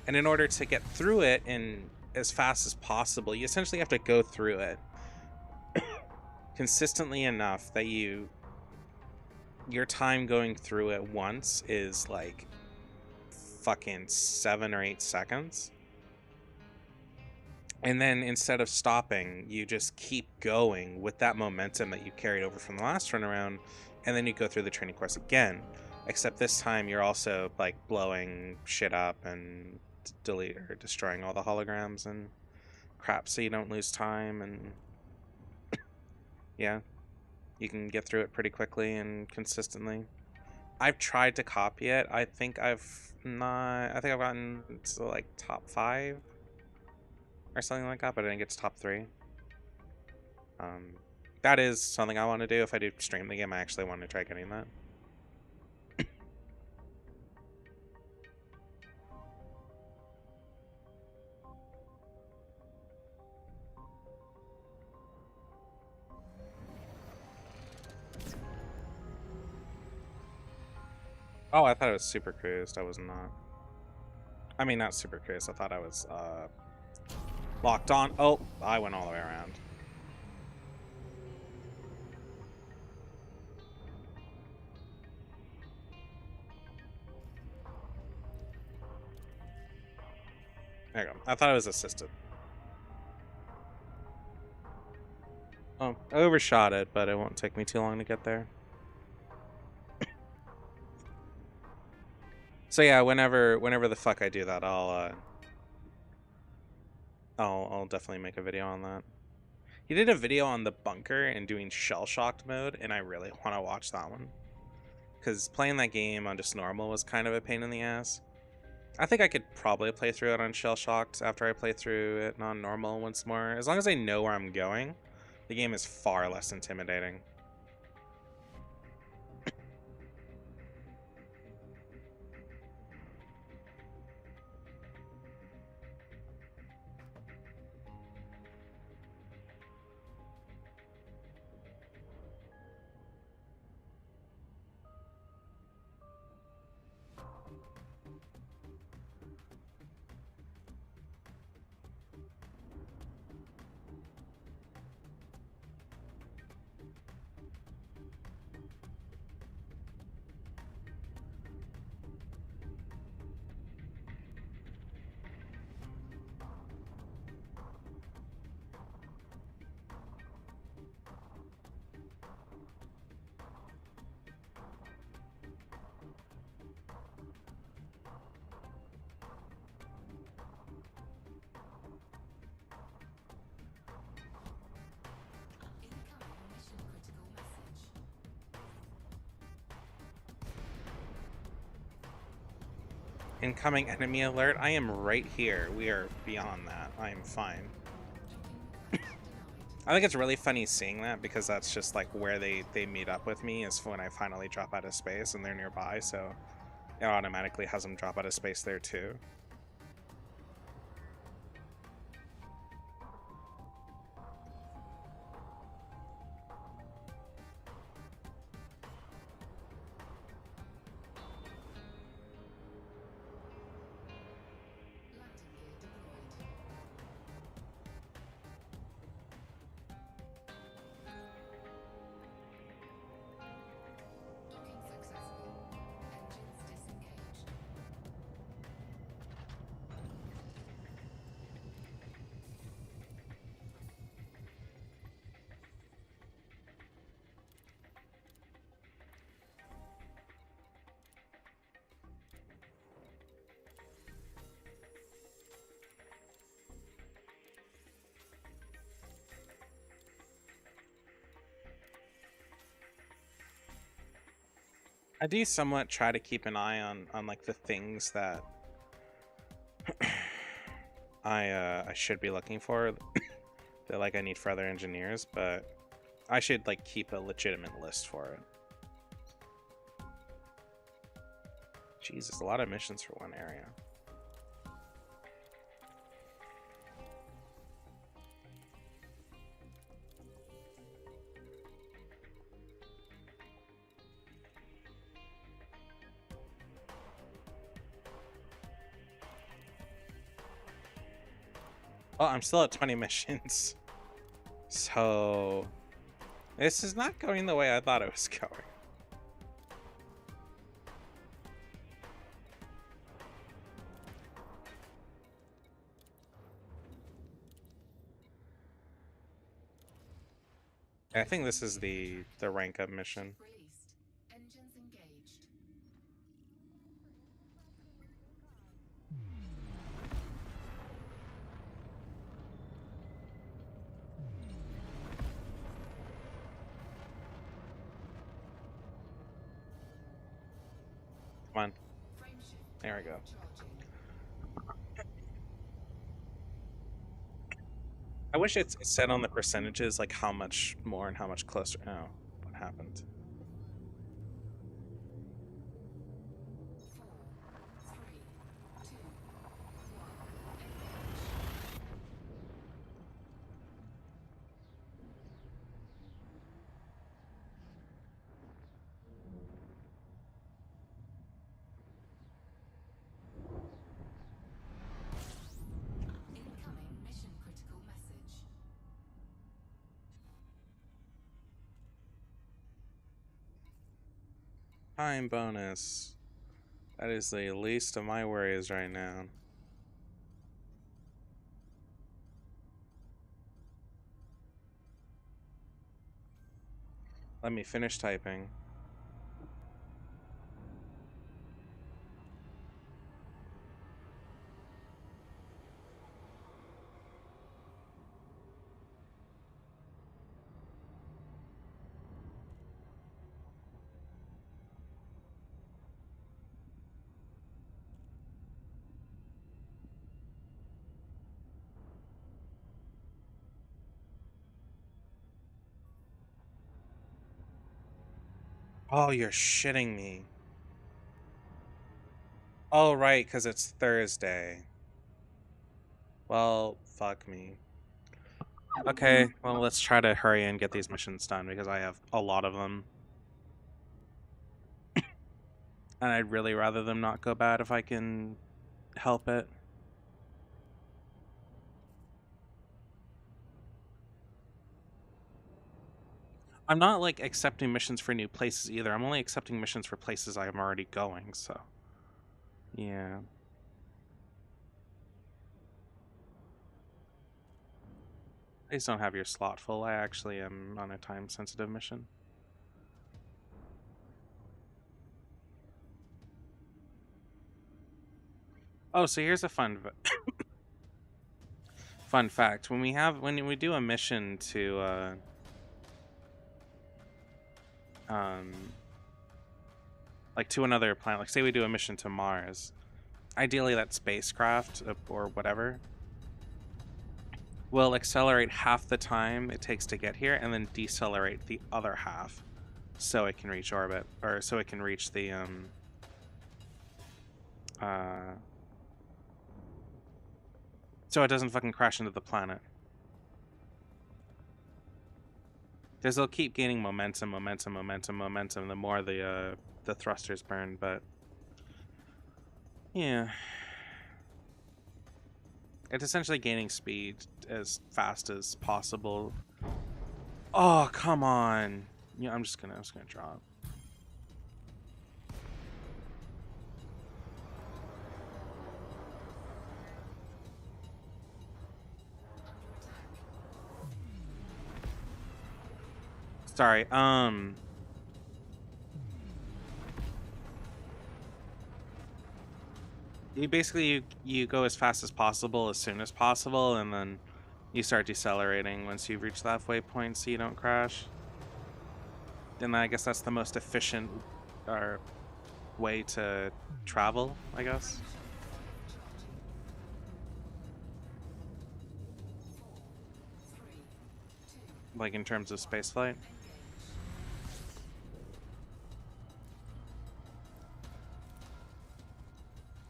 And in order to get through it in as fast as possible, you essentially have to go through it consistently enough that your time going through it once is like fucking 7 or 8 seconds. And then instead of stopping, you just keep going with that momentum that you carried over from the last run around, and then you go through the training course again. Except this time you're also like blowing shit up and destroying all the holograms and crap so you don't lose time, and yeah, you can get through it pretty quickly and consistently. I've tried to copy it. I think I've gotten to like top 5 or something like that, but I didn't get to top 3. That is something I want to do. If I do stream the game, I actually want to try getting that. Oh, I thought it was super cruised. I was not. I mean, not super cruised. I thought I was locked on. Oh, I went all the way around. There you go. I thought it was assisted. Oh, I overshot it, but it won't take me too long to get there. So yeah, whenever the fuck I do that, I'll definitely make a video on that. He did a video on the bunker and doing shell-shocked mode, and I really want to watch that one. Because playing that game on just normal was kind of a pain in the ass. I think I could probably play through it on shell-shocked after I play through it on normal once more. As long as I know where I'm going, the game is far less intimidating. Incoming enemy alert. I am right here. We are beyond that. I am fine. I think it's really funny seeing that, because that's just like where they meet up with me, is when I finally drop out of space and they're nearby, so it automatically has them drop out of space there too. I do somewhat try to keep an eye on like the things that I should be looking for that like I need for other engineers, but I should like keep a legitimate list for it. Jesus, a lot of missions for one area. Well, I'm still at 20 missions. So this is not going the way I thought it was going. I think this is the rank up mission. Released. Engines engaged. Come on. Frame shift. There we go. Charging. I wish it said on the percentages like how much more and how much closer. Oh, what happened? 4, 3, 2, 1. Engage. Incoming mission critical message. Time bonus. That is the least of my worries right now. Let me finish typing. Oh, you're shitting me. Oh, right, because it's Thursday. Well, fuck me. Okay, well, let's try to hurry and get these missions done because I have a lot of them. And I'd really rather them not go bad if I can help it. I'm not like accepting missions for new places either. I'm only accepting missions for places I'm already going, so. Yeah. Please don't have your slot full. I actually am on a time sensitive mission. Oh, so here's a fun fun fact. When we do a mission to like to another planet, like say we do a mission to Mars, ideally that spacecraft or whatever will accelerate half the time it takes to get here and then decelerate the other half so it can reach orbit, or so it can reach the so it doesn't fucking crash into the planet. Because they'll keep gaining momentum the more the thrusters burn, but yeah. It's essentially gaining speed as fast as possible. Oh, come on. Yeah, I'm just gonna drop. Sorry, you basically you go as fast as possible as soon as possible, and then you start decelerating once you've reached the halfway point so you don't crash. Then I guess that's the most efficient or way to travel, I guess. Like in terms of spaceflight.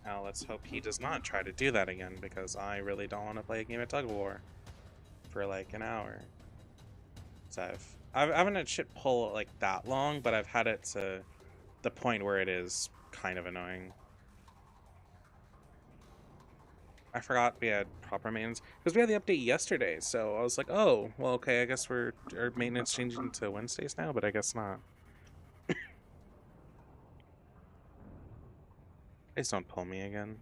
Now let's hope he does not try to do that again, because I really don't want to play a game of tug of war for like an hour. So I haven't had shit pull like that long, but I've had it to the point where it is kind of annoying. I forgot we had proper maintenance because we had the update yesterday, so I was like, oh, well, okay, I guess our maintenance changing to Wednesdays now, but I guess not. Please don't pull me again.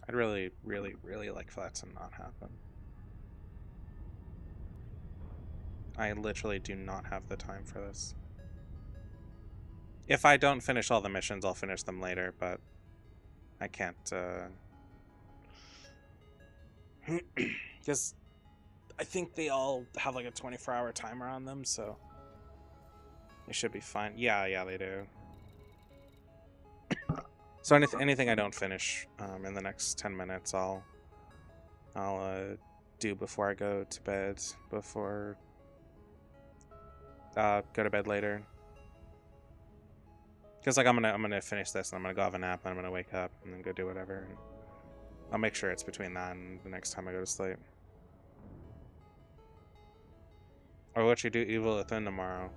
I'd really, really, really like for that to not happen. I literally do not have the time for this. If I don't finish all the missions, I'll finish them later, but I can't, because I think they all have like a 24-hour timer on them, so they should be fine. Yeah, they do. So anything I don't finish in the next 10 minutes, I'll do before I go to bed, before go to bed later. Because like I'm gonna finish this and I'm gonna go have a nap and I'm gonna wake up and then go do whatever. And I'll make sure it's between that and the next time I go to sleep. Or what you do Evil Within tomorrow.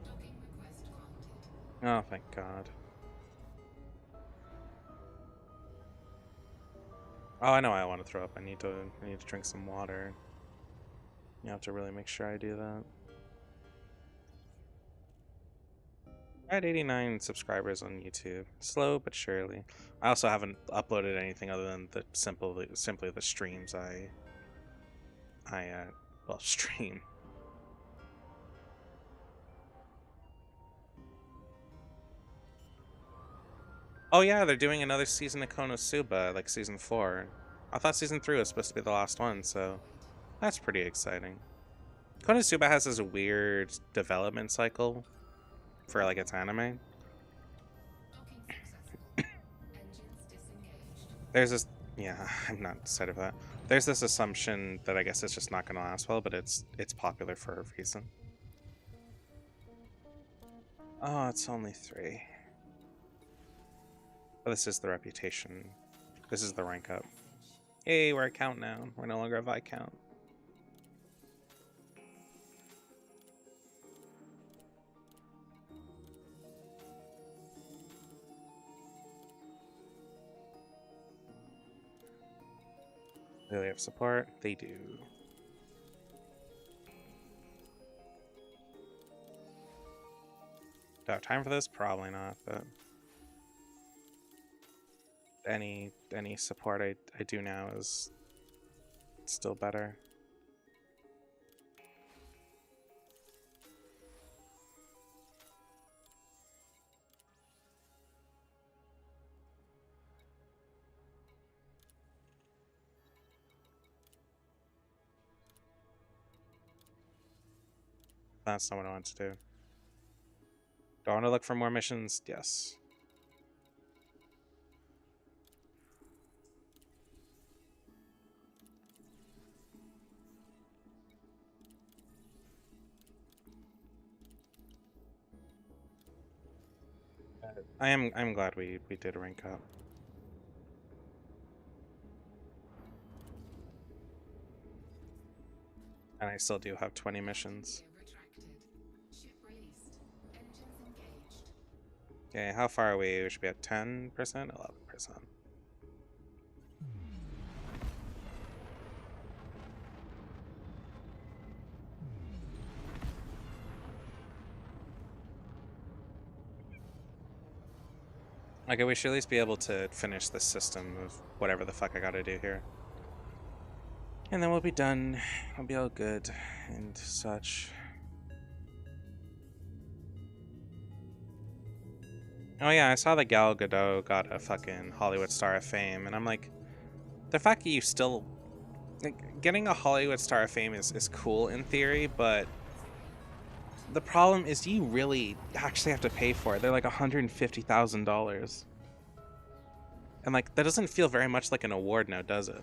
Docking request granted. Oh, thank God. Oh, I know I want to throw up. I need to drink some water. You have to really make sure I do that. I had 89 subscribers on YouTube. Slow but surely. I also haven't uploaded anything other than the simply the streams I stream. Oh yeah, they're doing another season of Konosuba, like season 4. I thought season 3 was supposed to be the last one, so that's pretty exciting. Konosuba has this weird development cycle for like its anime. Docking successful. Engines disengaged. There's this, yeah, I'm not excited for that. There's this assumption that I guess it's just not going to last well, but it's popular for a reason. Oh, it's only 3. But this is the reputation. This is the rank up. Hey, we're at count now. We're no longer a Viscount. Do they have support? They do. Do I have time for this? Probably not, but any support I do now is still better. That's not what I want to do. Do I want to look for more missions? Yes. I'm glad we did rank up. And I still do have 20 missions. Retracted. Ship released. Engines engaged. Okay, how far are we? We should be at 10%? 11%. Okay, we should at least be able to finish this system of whatever the fuck I gotta do here. And then we'll be done. We'll be all good and such. Oh yeah, I saw that Gal Gadot got a fucking Hollywood Star of Fame, and I'm like, the fact that you still Like, getting a Hollywood Star of Fame is cool in theory, but the problem is you really actually have to pay for it. They're like $150,000. And like that doesn't feel very much like an award now, does it?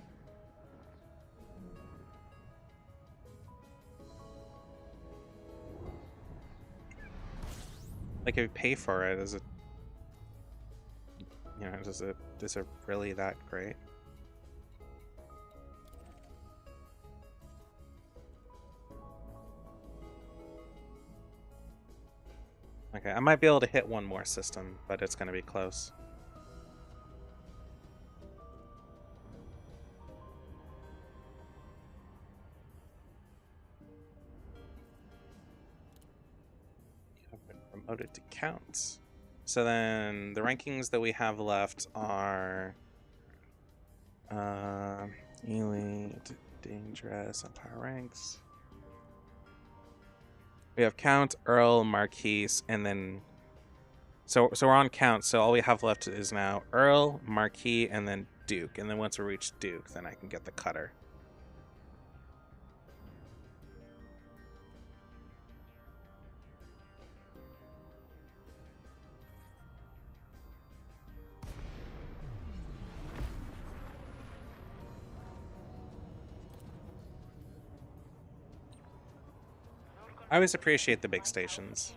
Like if you pay for it, is it, you know, is it really that great? Okay, I might be able to hit one more system, but it's gonna be close. I've been promoted to Count. So then the rankings that we have left are Elite, Dangerous, Empire ranks. We have Count, Earl, Marquise, and then so we're on Count, so all we have left is now Earl, Marquis, and then Duke. And then once we reach Duke, then I can get the cutter. I always appreciate the big stations.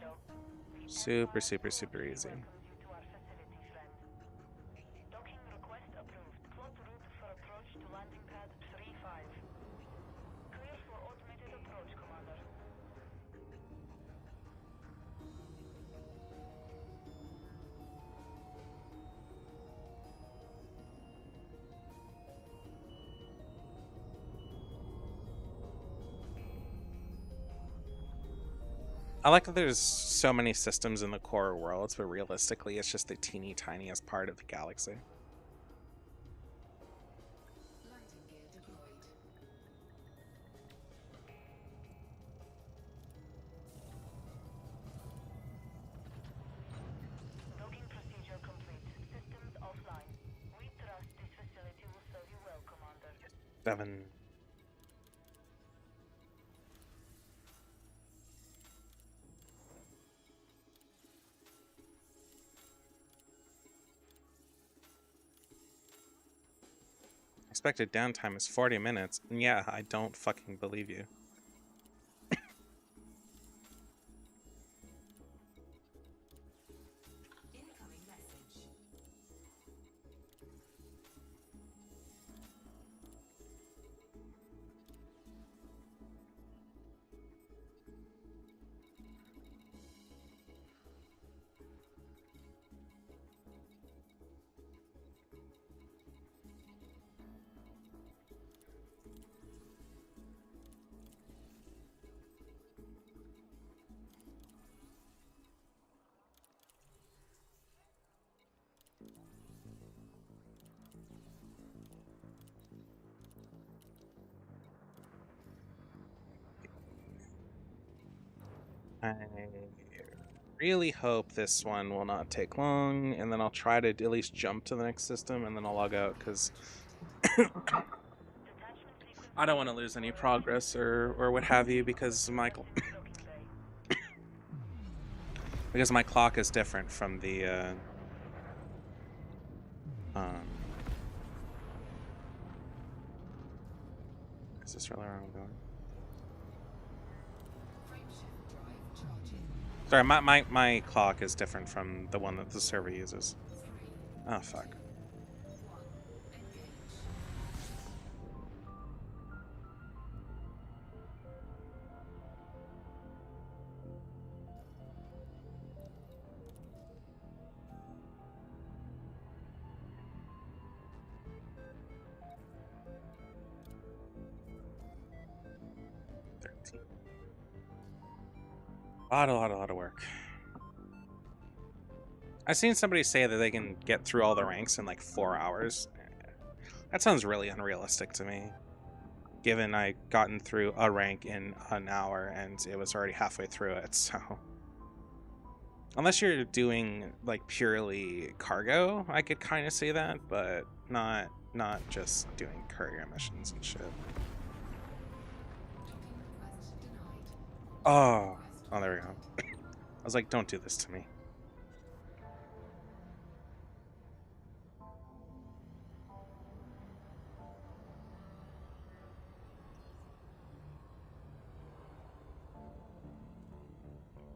Super, super, super easy. Docking request approved. Plot route for approach to landing pad 3-5. Clear for automated approach, Commander. I like that there's so many systems in the core worlds, but realistically, it's just the teeny tiniest part of the galaxy. Landing gear deployed. Docking procedure complete. Systems offline. We trust this facility will serve you well, Commander. 7. Expected downtime is 40 minutes. And yeah, I don't fucking believe you. Incoming message. I really hope this one will not take long, and then I'll try to at least jump to the next system, and then I'll log out, because I don't want to lose any progress or what have you, because my because my clock is different from the is this really where I'm going? Frameshift drive charging. Sorry, my clock is different from the one that the server uses. 3, Oh fuck. 1. Engage. A lot of work. I've seen somebody say that they can get through all the ranks in like 4 hours. That sounds really unrealistic to me, given I gotten through a rank in an hour and it was already halfway through it, so. Unless you're doing like purely cargo, I could kind of see that, but not just doing courier missions and shit. Oh, there we go. I was like, don't do this to me.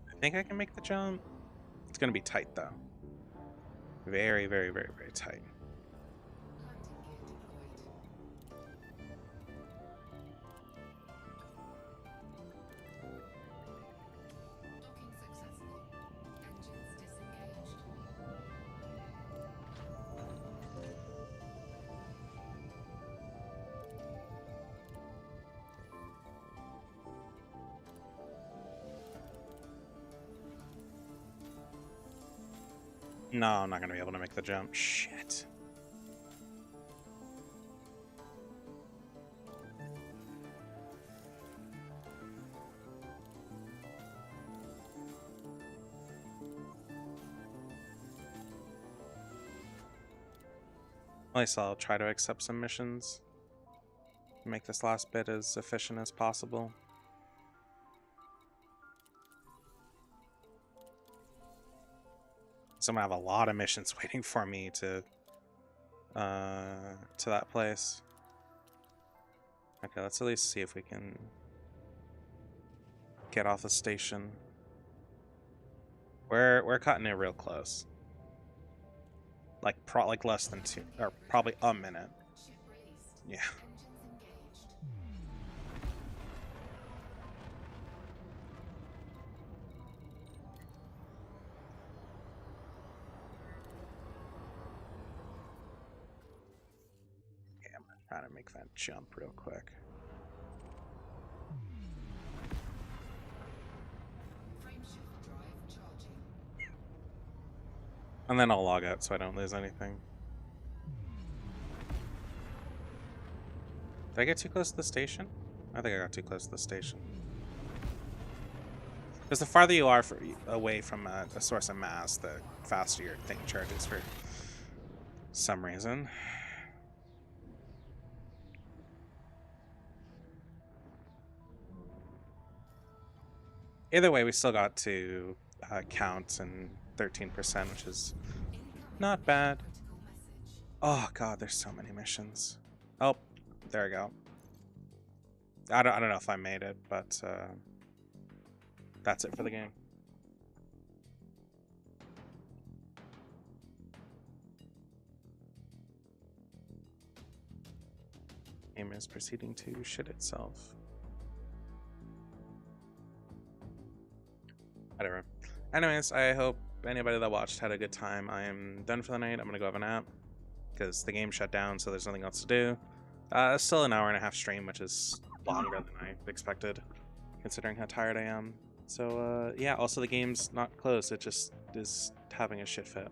I think I can make the jump. It's gonna be tight though. Very, very, very, very tight. Landing gear deployed. Docking successful. Engines disengaged. No, I'm not gonna be able to make the jump. Shit. At least I'll try to accept some missions. Make this last bit as efficient as possible. So I'm gonna have a lot of missions waiting for me to that place. Okay, let's at least see if we can get off the station. We're cutting it real close. Like like less than 2, or probably a minute. Ship released. Yeah. Engines engaged. Yeah, I'm trying to make that jump real quick. Frameshift drive charging. And then I'll log out so I don't lose anything. Did I get too close to the station? I think I got too close to the station. Because the farther you are away from a source of mass, the faster your thing charges for some reason. Either way, we still got to count and 13%, which is not bad. Critical message. Oh god, there's so many missions. Oh, there we go. I don't know if I made it, but that's it for the game. Game is proceeding to shit itself. Whatever. Anyways, I hope anybody that watched had a good time. I am done for the night. I'm gonna go have a nap because the game shut down, so there's nothing else to do. Still an hour and a half stream, which is longer than I expected, considering how tired I am. So yeah, also the game's not closed, it just is having a shit fit.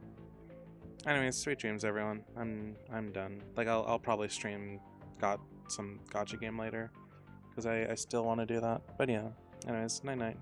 Anyways, sweet dreams everyone. I'm done. Like I'll probably stream some gotcha game later, because I still want to do that. But yeah, anyways, night night.